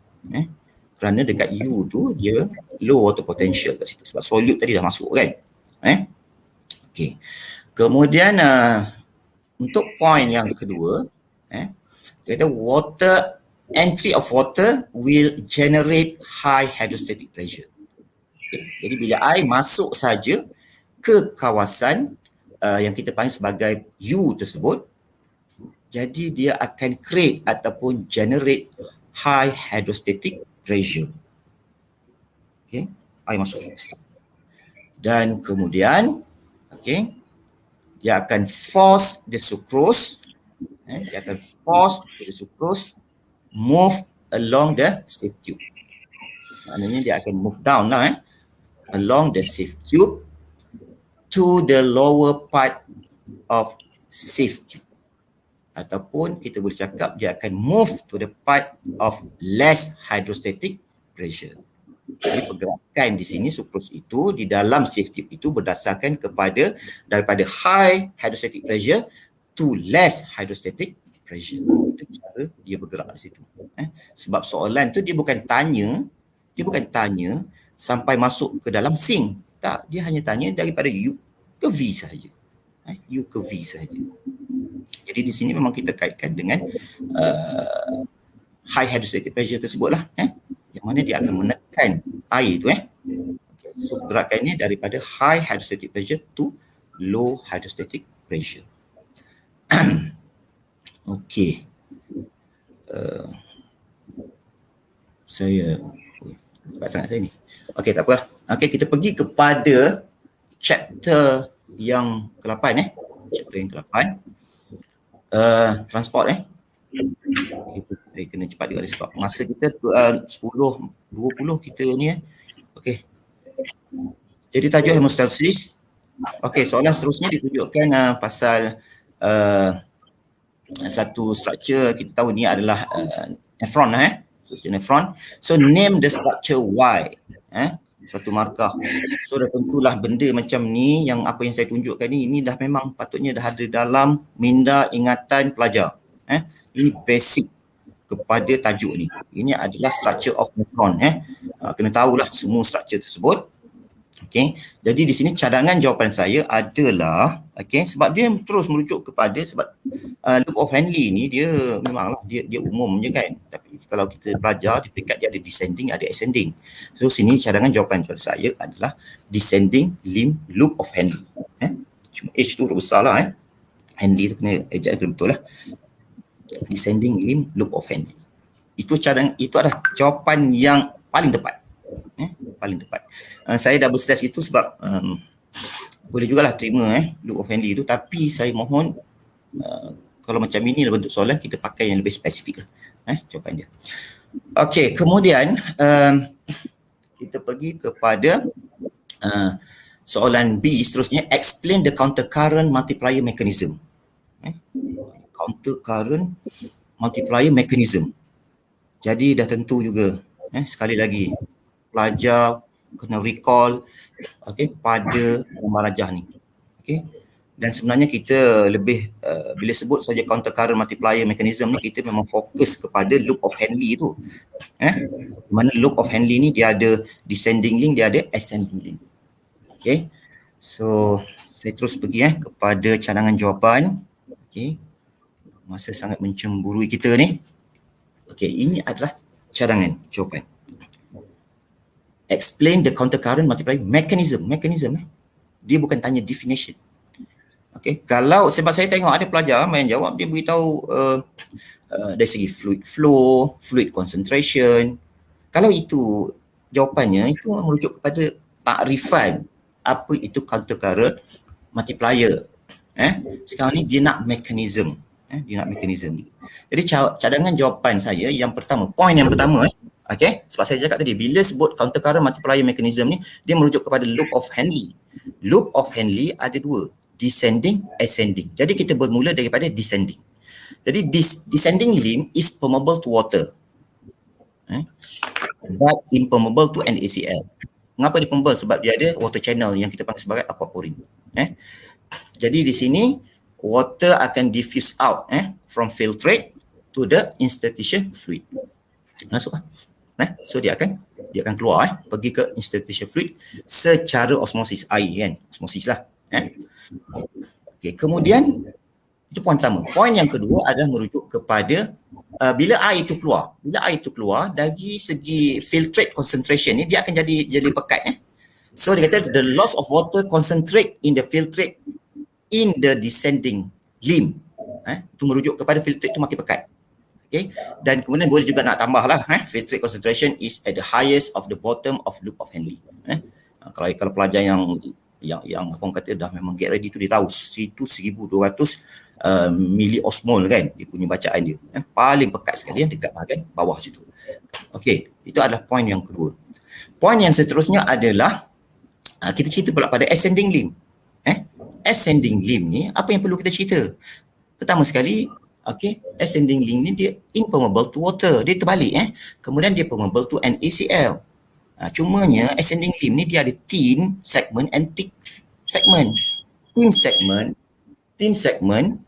Kerana dekat U tu dia low water potential kat situ sebab solute tadi dah masuk kan. Kemudian untuk point yang kedua, dia kata entry of water will generate high hydrostatic pressure. Jadi bila air masuk saja ke kawasan yang kita panggil sebagai U tersebut, Jadi dia akan create ataupun generate high hydrostatic pressure. Okay, air masuk. Dan kemudian, okay, dia akan force the sucrose, dia akan force the sucrose move along the sieve tube. Maknanya dia akan move down lah, along the sieve tube to the lower part of sieve tube. Ataupun kita boleh cakap dia akan move to the part of less hydrostatic pressure. Jadi pergerakan di sini sucrose itu di dalam sieve tube itu berdasarkan kepada daripada high hydrostatic pressure to less hydrostatic pressure. Itu cara dia bergerak di situ. Sebab soalan tu dia bukan tanya sampai masuk ke dalam sink. Tak, dia hanya tanya daripada U ke V sahaja. U ke V sahaja. Jadi di sini memang kita kaitkan dengan high hydrostatic pressure tersebutlah, yang mana dia akan menekan air tu. Okay. So gerakannya daripada high hydrostatic pressure to low hydrostatic pressure. Okey. Saya cepat sangat saya ni. Okey, tak apa. Okey, kita pergi kepada chapter yang ke-8 Chapter yang ke-8. Transport saya kena cepat juga sebab masa kita 10:20 kita ni Okey. Jadi tajuk hemostasis. Okey, soalan seterusnya ditunjukkan pasal satu structure kita tahu ni adalah nephron structure nephron. So name the structure Y. Satu markah. So dah tentulah benda macam ni yang apa yang saya tunjukkan ni dah memang patutnya dah ada dalam minda ingatan pelajar. Ini basic kepada tajuk ni. Ini adalah structure of nephron. Kena tahulah semua structure tersebut. Okey. Jadi di sini cadangan jawapan saya adalah sebab dia terus merujuk kepada sebab loop of Henle ni dia memanglah dia umum je kan. Tapi kalau kita belajar di peringkat dia ada descending, ada ascending. So sini cadangan jawapan kepada saya adalah descending limb loop of Henle. Cuma H tu besarlah Henle tu kena eject betul lah. Descending limb loop of Henle. Itu adalah jawapan yang paling tepat. Paling tepat. Saya dah berstress itu sebab boleh jugalah terima loop of Henle itu, tapi saya mohon kalau macam ini lah bentuk soalan kita pakai yang lebih spesifik lah jawapan dia. Okey, kemudian kita pergi kepada soalan B seterusnya, explain the counter current multiplier mechanism. Counter current multiplier mechanism. Jadi dah tentu juga sekali lagi pelajar kena recall pada gambar rajah ni. Dan sebenarnya kita lebih bila sebut saja counter current multiplier mechanism ni kita memang fokus kepada loop of Henle tu. Mana loop of Henle ni dia ada descending link, dia ada ascending link. So saya terus pergi kepada cadangan jawapan. Masa sangat mencemburui kita ni. Ini adalah cadangan jawapan. Explain the counter current multiplier mechanism. Dia bukan tanya definition. Kalau sebab saya tengok ada pelajar main jawab, dia beritahu dari segi fluid flow, fluid concentration. Kalau itu jawapannya itu merujuk kepada takrifan apa itu counter current multiplier. Sekarang ni dia nak mechanism. Jadi cadangan jawapan saya yang pertama, poin yang pertama sebab saya cakap tadi bila sebut counter current multiplier mechanism ni dia merujuk kepada loop of Henle. Loop of Henle ada dua, descending, ascending. Jadi kita bermula daripada descending. Jadi descending limb is permeable to water. But impermeable to NaCl. Mengapa dia permeable? Sebab dia ada water channel yang kita panggil sebagai aquaporin. Jadi di sini water akan diffuse out from filtrate to the interstitial fluid. Masuk so dia akan keluar pergi ke interstitial fluid secara osmosis air kan, osmosis lah. Kemudian itu poin pertama. Poin yang kedua adalah merujuk kepada bila air itu keluar dari segi filtrate concentration ni dia akan jadi pekat. So dia kata the loss of water concentrate in the filtrate in the descending limb Itu merujuk kepada filtrate tu makin pekat. Okay. Dan kemudian boleh juga nak tambahlah filtrate concentration is at the highest of the bottom of loop of Henle. Kalau pelajar yang orang kata dah memang get ready tu, dia tahu situ 1200 milliosmol kan dia punya bacaan dia. Paling pekat sekali yang dekat bahagian bawah situ. Okey, itu adalah poin yang kedua. Poin yang seterusnya adalah kita cerita pula pada ascending limb. Ascending limb ni apa yang perlu kita cerita? Pertama sekali, ascending limb ni dia impermeable to water. Dia terbalik Kemudian dia permeable to NaCl. Cumanya ascending limb ni dia ada thin segment and thick segment. Thin segment,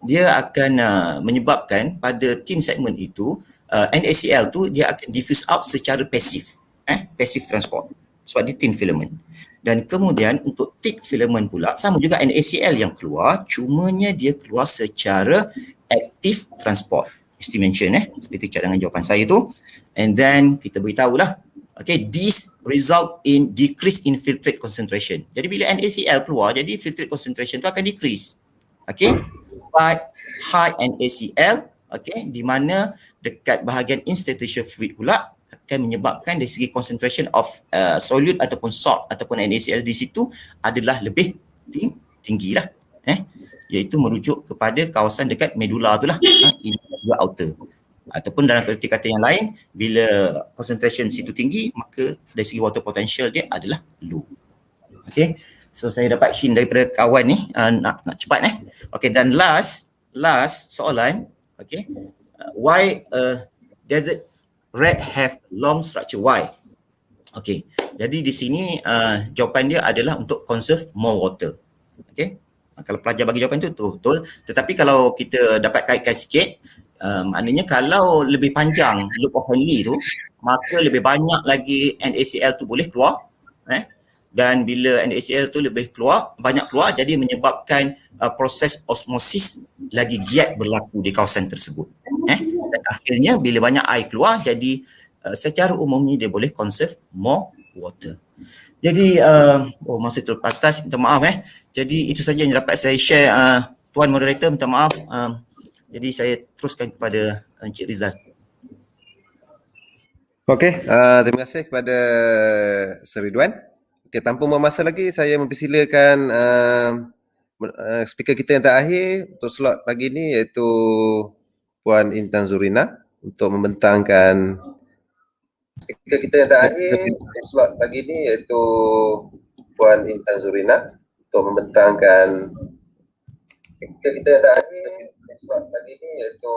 dia akan menyebabkan pada thin segment itu NaCl tu dia akan diffuse out secara pasif. Passive transport. Sebab dia thin filament. Dan kemudian untuk thick filament pula sama juga NaCl yang keluar, cumanya dia keluar secara active transport. Mesti mention seperti cadangan jawapan saya tu. And then kita beritahulah, this result in decrease in filtrate concentration. Jadi bila NaCl keluar, jadi filtrate concentration tu akan decrease. But high NaCl, di mana dekat bahagian interstitial fluid pula akan menyebabkan dari segi concentration of solute ataupun salt ataupun NaCl di situ adalah lebih tinggi lah. Iaitu merujuk kepada kawasan dekat medula tu lah. Inner juga outer. Ataupun dalam erti kata yang lain, bila concentration situ tinggi, maka dari segi water potential dia adalah low. So saya dapat hint daripada kawan ni, nak cepat dan last soalan, why desert rat have long structure? Why? Jadi di sini jawapan dia adalah untuk conserve more water. Kalau pelajar bagi jawapan tu betul. Tetapi kalau kita dapat kaitkan sikit, maknanya kalau lebih panjang loop of Henle tu, maka lebih banyak lagi NaCl tu boleh keluar. Dan bila NaCl tu banyak keluar, jadi menyebabkan proses osmosis lagi giat berlaku di kawasan tersebut. Dan akhirnya bila banyak air keluar, jadi secara umumnya dia boleh conserve more water. Jadi masa terbatas, minta maaf Jadi itu saja yang dapat saya share, Tuan Moderator, minta maaf. Jadi saya teruskan kepada Encik Rizal. Terima kasih kepada Sir Ridwan. Tanpa membuang masa lagi, saya mempersilakan speaker kita yang terakhir untuk slot pagi ini, iaitu Puan Intan Zurina, untuk membentangkan speaker kita yang terakhir untuk slot pagi ini, iaitu Puan Intan Zurina, untuk membentangkan speaker kita yang terakhir untuk slot pagi ini, iaitu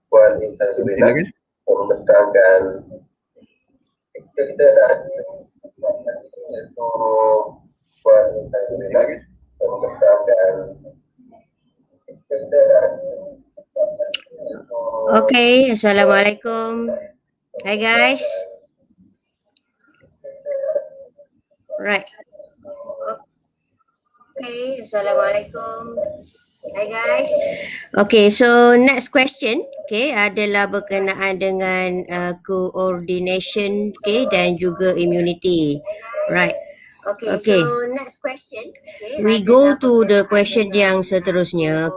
Puan Intan Zurina, untuk membentangkan speaker kita yang terakhir untuk slot pagi ini, iaitu Puan Intan Zurina, untuk membentangkan speaker kita yang terakhir. Assalamualaikum. Hi guys. Right. Assalamualaikum. Hi guys. So next question adalah berkenaan dengan coordination dan juga immunity. Right. So next question. We go to the question yang seterusnya.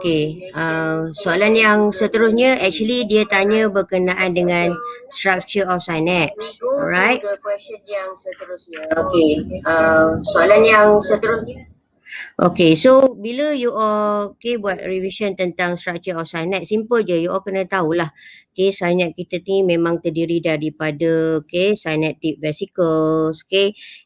Soalan yang seterusnya actually dia tanya berkenaan dengan structure of synapse. Alright. We go to the question yang seterusnya. Soalan yang seterusnya. So bila you all buat revision tentang structure of synapse, simple je, you all kena tahulah synapse kita ni memang terdiri daripada synaptic vesicles,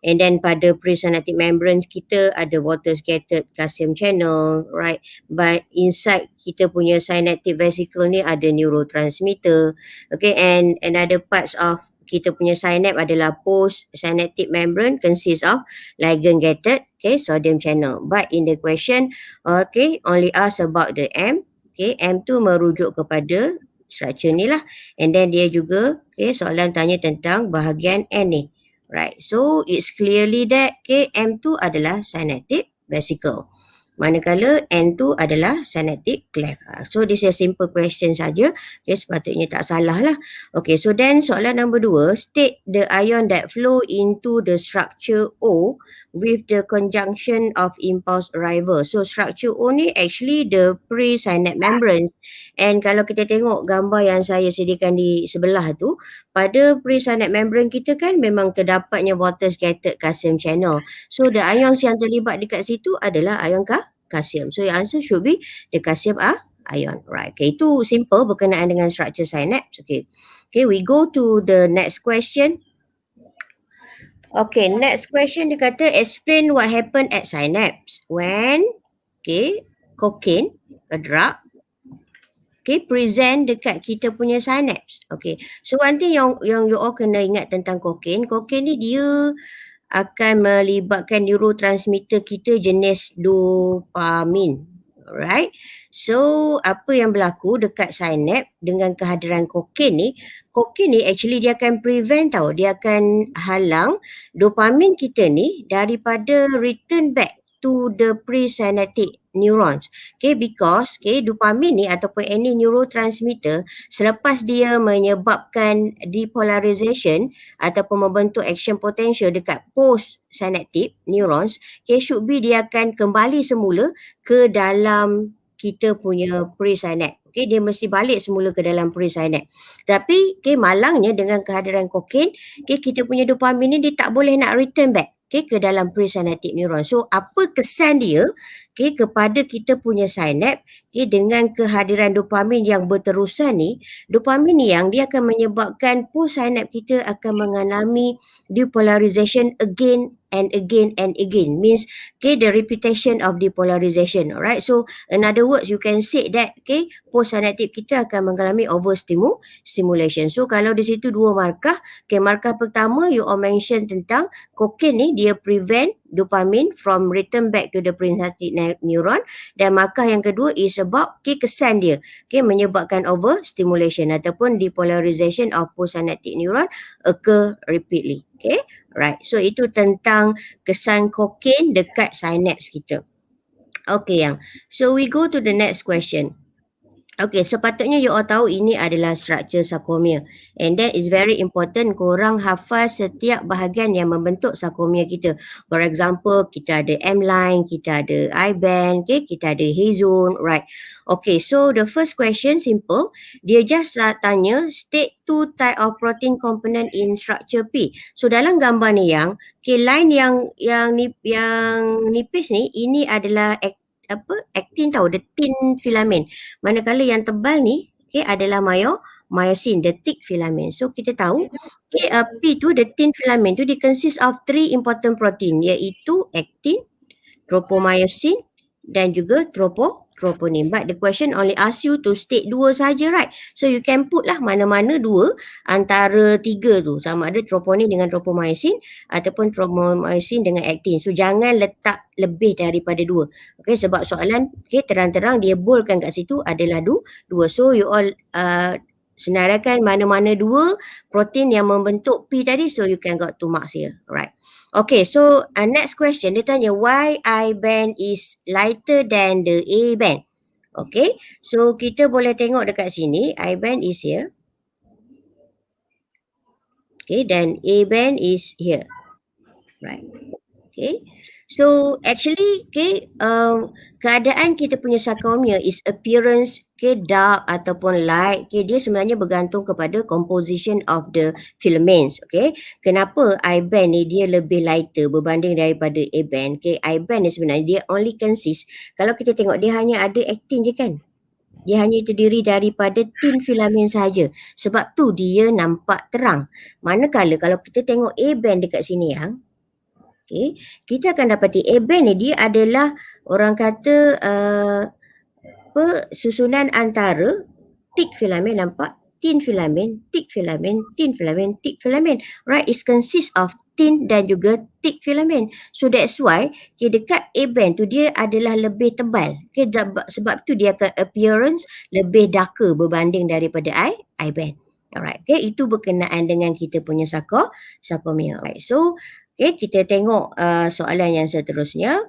and then pada presynaptic membrane kita ada water scattered calcium channel, right? But inside kita punya synaptic vesicle ni ada neurotransmitter, and another parts of kita punya synapse adalah post-synaptic membrane consists of ligand-gated sodium channel. But in the question, only ask about the M. M tu merujuk kepada structure ni lah. And then dia juga, soalan tanya tentang bahagian N ni. Right, so it's clearly that M tu adalah synaptic vesicle. manakala N tu adalah synaptic cleft. So this is a simple question saja. Okay, sepatutnya tak salah lah. Okay, so then soalan nombor 2, state the ion that flow into the structure O with the conjunction of impulse arrival. So structure O ni actually the pre-synaptic membrane. And kalau kita tengok gambar yang saya sediakan di sebelah tu, pada pre-synaptic membrane kita kan memang terdapatnya water scattered calcium channel. So the ions yang terlibat dekat situ adalah ion calcium. So your answer should be the calcium ion. Right. Okay, itu simple berkenaan dengan structure synapse. Okay. Okay, we go to the next question. Okay, next question dia kata explain what happened at synapse when cocaine, a drug, present dekat kita punya synapse. Okay, so one thing yang you all kena ingat tentang cocaine ni dia akan melibatkan neurotransmitter kita jenis dopamin. Alright. So apa yang berlaku dekat synapse dengan kehadiran kokain ni actually dia akan prevent tau. Dia akan halang dopamin kita ni daripada return back to the presynaptic neurons. Okay, because dopamin ni ataupun any neurotransmitter selepas dia menyebabkan depolarization ataupun membentuk action potential dekat post-synaptic neurons, should be dia akan kembali semula ke dalam kita punya presynapse. Dia mesti balik semula ke dalam presynapse. Tapi malangnya dengan kehadiran kokain, kita punya dopamin ni dia tak boleh nak return back ke dalam presynaptic neuron. So apa kesan dia kepada kita punya synapse dengan kehadiran dopamin yang berterusan ni, dopamin ni yang dia akan menyebabkan post-synapse kita akan mengalami depolarization again and again and again. Means the repetition of depolarization. Alright, so in other words you can say that post-synaptic kita akan mengalami overstimulation. So kalau di situ dua markah, markah pertama you all mention tentang kokain ni dia prevent dopamine from return back to the presynaptic neuron, dan markah yang kedua is about kesan dia menyebabkan overstimulation ataupun depolarization of postsynaptic neuron occur repeatedly. Okay, right. So itu tentang kesan kokain dekat synapse kita. Okay, yang. So we go to the next question. Okay, sepatutnya you all tahu ini adalah structure sarcomere, and that is very important korang hafal setiap bahagian yang membentuk sarcomere kita. For example, kita ada M-line, kita ada I-band, kita ada H-zone, right? Okay, so the first question simple. Dia just tanya state two type of protein component in structure P. So dalam gambar ni yang line yang nipis ni, ini adalah actin tau, the thin filament. Manakala yang tebal ni adalah myosin, the thick filament. So kita tahu P tu, the thin filament tu, dia consist of 3 important protein, iaitu actin, tropomyosin dan juga troponin. But the question only ask you to state 2 saja, right? So you can put lah mana-mana 2 antara 3 tu, sama ada troponin dengan tropomyosin ataupun tropomyosin dengan actin. So jangan letak lebih daripada 2. Okay, sebab soalan terang-terang dia boldkan kat situ adalah 2. So you all senaraikan mana-mana 2 protein yang membentuk P tadi, so you can got 2 marks here, right? Okay, so next question dia tanya why I-band is lighter than the A-band. Okay, so kita boleh tengok dekat sini I-band is here. Okay, dan A-band is here, right? Okay, so actually keadaan kita punya sarcomere is appearance dark ataupun light, dia sebenarnya bergantung kepada composition of the filaments. Okay, kenapa I-band ni dia lebih lighter berbanding daripada A-band? I-band ni sebenarnya dia only consist, kalau kita tengok dia hanya ada actin je kan, dia hanya terdiri daripada thin filament saja, sebab tu dia nampak terang. Manakala kalau kita tengok A-band dekat sini yang kita akan dapati A-band ni dia adalah orang kata susunan antara thick filament, nampak? Thin filament, thick filament, thin filament, thick filament. Right, it consists of thin dan juga thick filament. So that's why dekat A-band tu dia adalah lebih tebal. Sebab tu dia akan appearance lebih darker berbanding daripada I-band. Alright, itu berkenaan dengan kita punya sarcomere. Right, so kita tengok soalan yang seterusnya.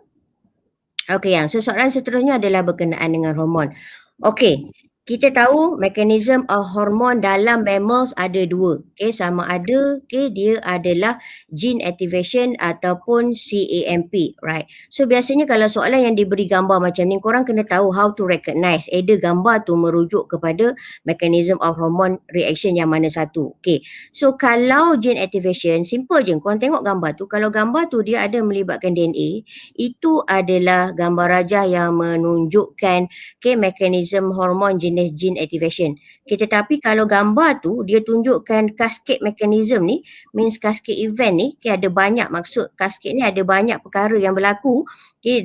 Okey, yang soalan seterusnya adalah berkenaan dengan hormon. Okey, kita tahu mekanisme hormon dalam mammals ada dua. Okey, sama ada dia adalah gene activation ataupun CAMP, right? So biasanya kalau soalan yang diberi gambar macam ni, korang kena tahu how to recognize either gambar tu merujuk kepada mechanism of hormone reaction yang mana satu. Okey, so kalau gene activation, simple je. Korang tengok gambar tu, kalau gambar tu dia ada melibatkan DNA, itu adalah gambar rajah yang menunjukkan mekanisme hormon jenis gene activation. Tetapi kalau gambar tu dia tunjukkan cascade mechanism ni, means cascade event ni, ada banyak, maksud cascade ni ada banyak perkara yang berlaku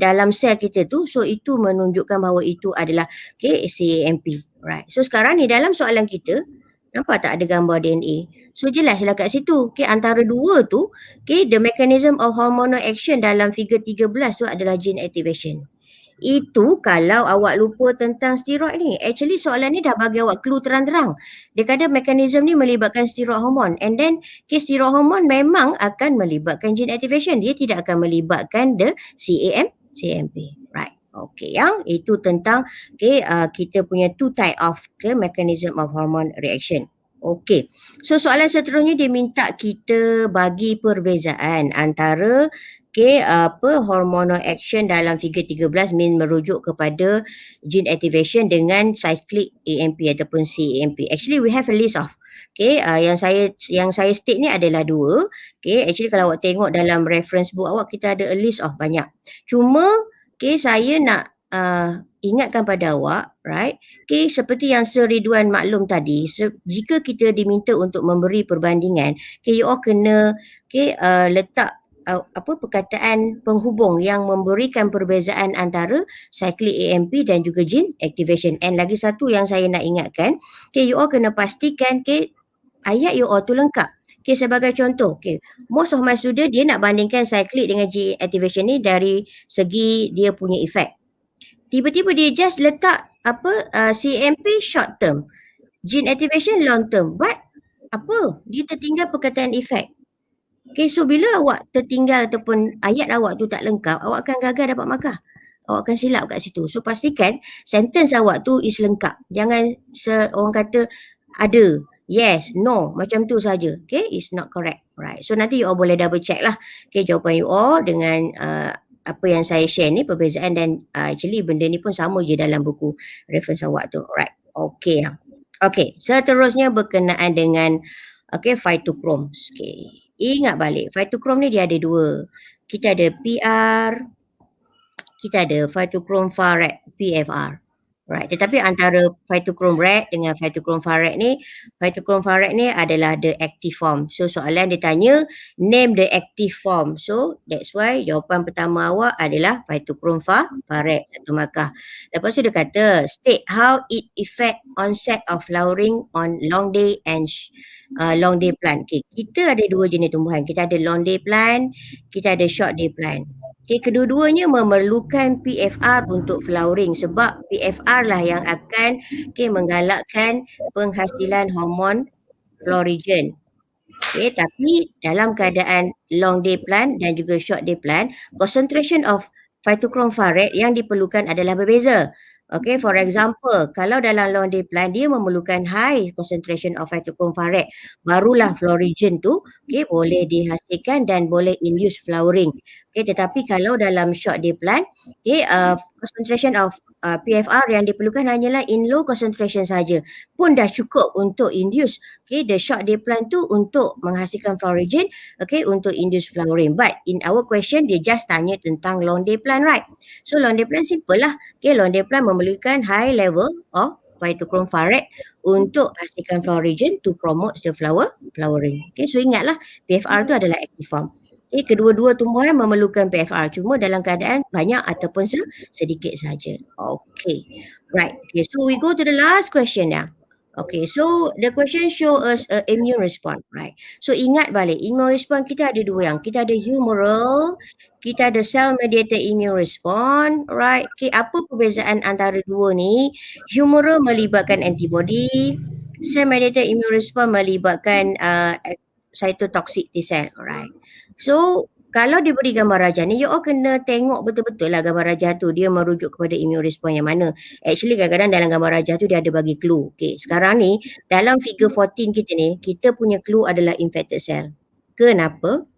dalam sel kita tu, so itu menunjukkan bahawa itu adalah CAMP. Right. So sekarang ni dalam soalan kita, nampak tak ada gambar DNA? So jelaslah kat situ. Antara dua tu, the mechanism of hormonal action dalam figure 13 tu adalah gene activation. Itu kalau awak lupa tentang steroid ni. Actually soalan ni dah bagi awak clue terang-terang. Dia kata mekanisme ni melibatkan steroid hormon. And then steroid hormon memang akan melibatkan gene activation. Dia tidak akan melibatkan the CAMP. Right. Okay, yang itu tentang kita punya two type of mechanism of hormone reaction. Okay, so soalan seterusnya dia minta kita bagi perbezaan antara hormonal action dalam figure 13 merujuk kepada gene activation dengan cyclic AMP ataupun CAMP. Actually we have a list of yang saya state ni adalah dua. Actually kalau awak tengok dalam reference book awak, kita ada a list of banyak. Cuma saya nak ingatkan pada awak, right? Seperti yang Sir Ridwan maklum tadi, jika kita diminta untuk memberi perbandingan, you all kena letak perkataan penghubung yang memberikan perbezaan antara cyclic AMP dan juga gene activation. And lagi satu yang saya nak ingatkan, you all kena pastikan ayat you all tu lengkap. Sebagai contoh, most of my student dia nak bandingkan cyclic dengan gene activation ni dari segi dia punya efek. Tiba-tiba dia just letak CMP short term, gene activation long term. But dia tertinggal perkataan efek. So bila awak tertinggal ataupun ayat awak tu tak lengkap, awak akan gagal dapat markah. Awak akan silap kat situ. So pastikan sentence awak tu is lengkap. Jangan orang kata ada, yes, no, macam tu saja. It's not correct. Right. So nanti you all boleh double check lah jawapan you all dengan apa yang saya share ni, perbezaan, dan actually benda ni pun sama je dalam buku reference awak tu. Right. Okay, seterusnya berkenaan dengan phytochromes. Ingat balik, phytochrome ni dia ada dua. Kita ada PR, kita ada phytochrome far red, PFR. Right. Tetapi antara phytochrome red dengan phytochrome far red ni adalah the active form. So soalan dia tanya name the active form. So that's why jawapan pertama awak adalah phytochrome far red, 1 markah. Lepas tu dia kata state how it affect onset of flowering on long day and long day plant. Kita ada dua jenis tumbuhan. Kita ada long day plant, kita ada short day plant. Kedua-duanya memerlukan PFR untuk flowering sebab PFR lah yang akan menggalakkan penghasilan hormon florigen. Tapi dalam keadaan long day plant dan juga short day plant, concentration of phytochrome far red yang diperlukan adalah berbeza. For example, kalau dalam long day plant dia memerlukan high concentration of phytochrome far red, barulah florigen tu boleh dihasilkan dan boleh induce flowering. Tetapi kalau dalam short day plant, concentration of PFR yang diperlukan hanyalah in low concentration saja, pun dah cukup untuk induce the short day plant tu untuk menghasilkan florigen, untuk induce flowering. But in our question dia just tanya tentang long day plant, right? So long day plant simple lah. Long day plant memerlukan high level of phytochrome far red untuk hasilkan florigen to promote the flowering. So ingatlah PFR tu adalah active form. Kedua-dua tumbuhan memerlukan PFR, cuma dalam keadaan banyak ataupun sedikit saja. Right. So we go to the last question now. So the question show us immune response, right? So ingat balik, immune response kita ada dua yang. Kita ada humoral, kita ada cell mediated immune response, right? Apa perbezaan antara dua ni? Humoral melibatkan antibody, cell mediated immune response melibatkan cytotoxic T cell, right? So kalau dia beri gambar rajah ni, you all kena tengok betul-betul lah gambar rajah tu dia merujuk kepada immune response yang mana. Actually kadang-kadang dalam gambar rajah tu dia ada bagi clue. Okay, sekarang ni dalam figure 14 kita ni, kita punya clue adalah infected cell. Kenapa?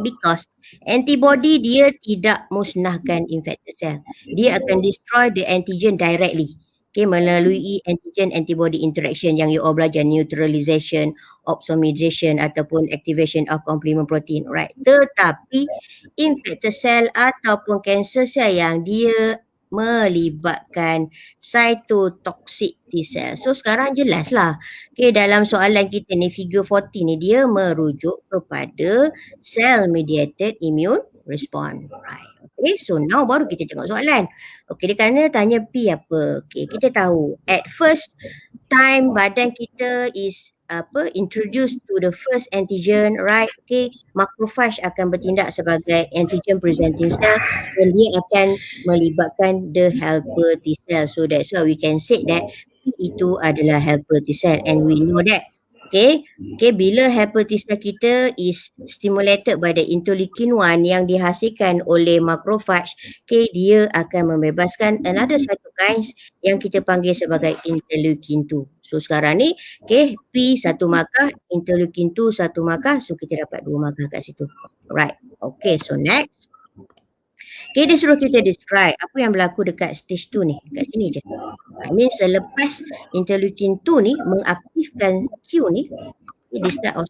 Because antibody dia tidak musnahkan infected cell. Dia akan destroy the antigen directly. Okay, melalui antigen antibody interaction yang you all belajar, neutralization, opsonization ataupun activation of complement protein, right? Tetapi infected cell ataupun cancer cell yang dia melibatkan cytotoxic T cell. So sekarang jelaslah. Okay, dalam soalan kita ni figure 14 ni dia merujuk kepada cell mediated immune response. Right. Okay, so now baru kita tengok soalan. Okay, dia kena tanya P apa. Okay, kita tahu at first time badan kita is introduced to the first antigen, right? Okay, macrophage akan bertindak sebagai antigen presenting cell dan dia akan melibatkan the helper T cell. So that's why we can say that P itu adalah helper T cell and we know that. Okay, bila helper T cell kita is stimulated by the interleukin 1 yang dihasilkan oleh macrophage, okay, dia akan membebaskan another cytokines yang kita panggil sebagai interleukin 2. So sekarang ni, okay, P 1 markah, interleukin 2 1 markah, so kita dapat 2 markah kat situ. Right, okay, so next. Okay, dia suruh kita describe apa yang berlaku dekat stage 2 ni, kat sini je. I mean selepas interleukin 2 ni mengaktifkan Q ni, di start of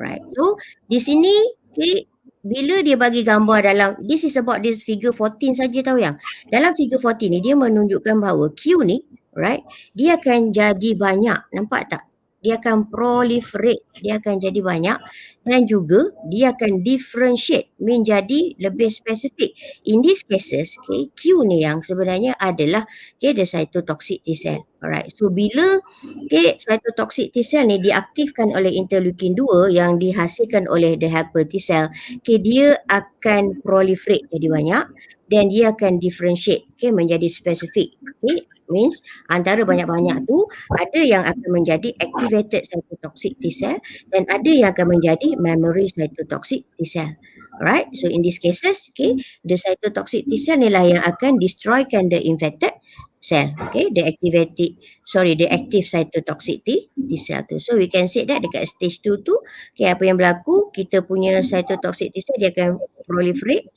right. So di sini, okay, bila dia bagi gambar dalam, this is about this figure 14 saja tahu yang. Dalam figure 14 ni dia menunjukkan bahawa Q ni, right, dia akan jadi banyak, nampak tak? Dia akan proliferate, dia akan jadi banyak dan juga dia akan differentiate menjadi lebih spesifik. In these cases, okay, Q ni yang sebenarnya adalah, okay, the cytotoxic T cell. Alright, so bila, okay, cytotoxic T cell ni diaktifkan oleh interleukin 2 yang dihasilkan oleh the helper T cell, okay, dia akan proliferate jadi banyak dan dia akan differentiate, okay, menjadi spesifik. Okay, means antara banyak-banyak tu ada yang akan menjadi activated cytotoxic T cell dan ada yang akan menjadi memory cytotoxic T cell. Alright, so in these cases, okay, the cytotoxic T cell ni lah yang akan destroykan the infected cell, okay, the active cytotoxic T cell tu. So we can say that dekat stage 2 tu, okay, apa yang berlaku, kita punya cytotoxic T cell dia akan proliferate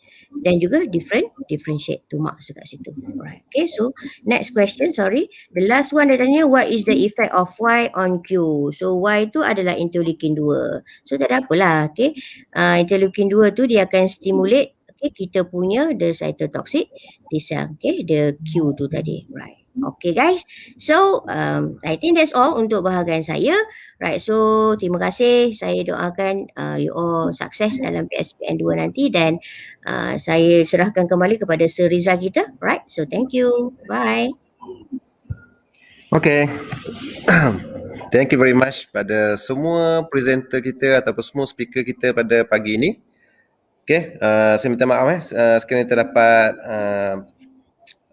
dan juga differentiate tu marks dekat situ. Alright, okay, so next question, sorry. The last one dia tanya what is the effect of Y on Q. So Y tu adalah interleukin 2. So tak ada apalah, okay. Interleukin 2 tu dia akan stimulate, okay, kita punya the cytotoxic T cell, okay, the Q tu tadi, right. Okay guys, so I think that's all untuk bahagian saya. Right, so terima kasih. Saya doakan you all sukses dalam PSPN 2 nanti dan saya serahkan kembali kepada Sir Rizal kita. Right, so thank you. Bye. Okay. Thank you very much pada semua presenter kita ataupun semua speaker kita pada pagi ini. Okay, saya minta maaf sekiranya terdapat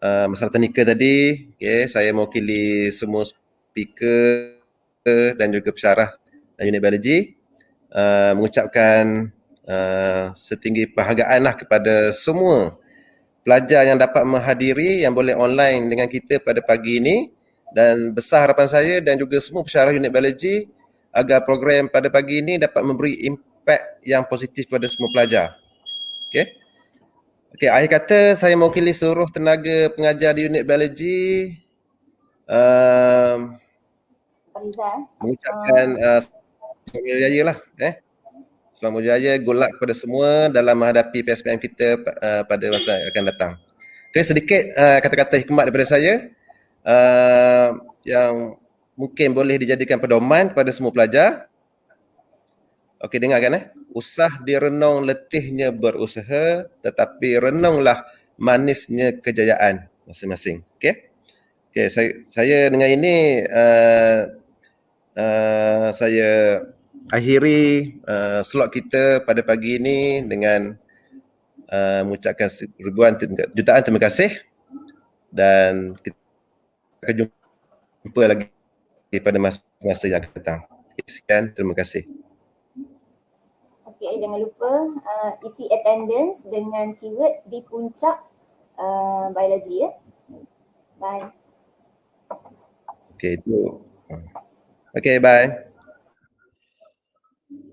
masalah teknikal tadi. Okay, saya mewakili semua speaker dan juga pensyarah unit biologi mengucapkan setinggi penghargaanlah kepada semua pelajar yang dapat menghadiri yang boleh online dengan kita pada pagi ini dan besar harapan saya dan juga semua pensyarah unit biologi agar program pada pagi ini dapat memberi impak yang positif kepada semua pelajar. Okay. Okey, akhir kata saya mewakili seluruh tenaga pengajar di unit biologi mengucapkan selamat berjaya lah. Selamat berjaya, good luck kepada semua dalam menghadapi PSPM kita pada masa yang akan datang. Okey, sedikit kata-kata hikmat daripada saya yang mungkin boleh dijadikan pedoman kepada semua pelajar. Okey, dengarkan usah direnung letihnya berusaha, tetapi renunglah manisnya kejayaan masing-masing. Okey. Okey, saya dengan ini saya akhiri slot kita pada pagi ini dengan mengucapkan jutaan terima kasih dan kita akan jumpa lagi pada masa yang akan datang. Sekian, terima kasih. Okay, jangan lupa isi attendance dengan keyword di puncak biologi ya. Bye. Okay, itu. Okay, bye.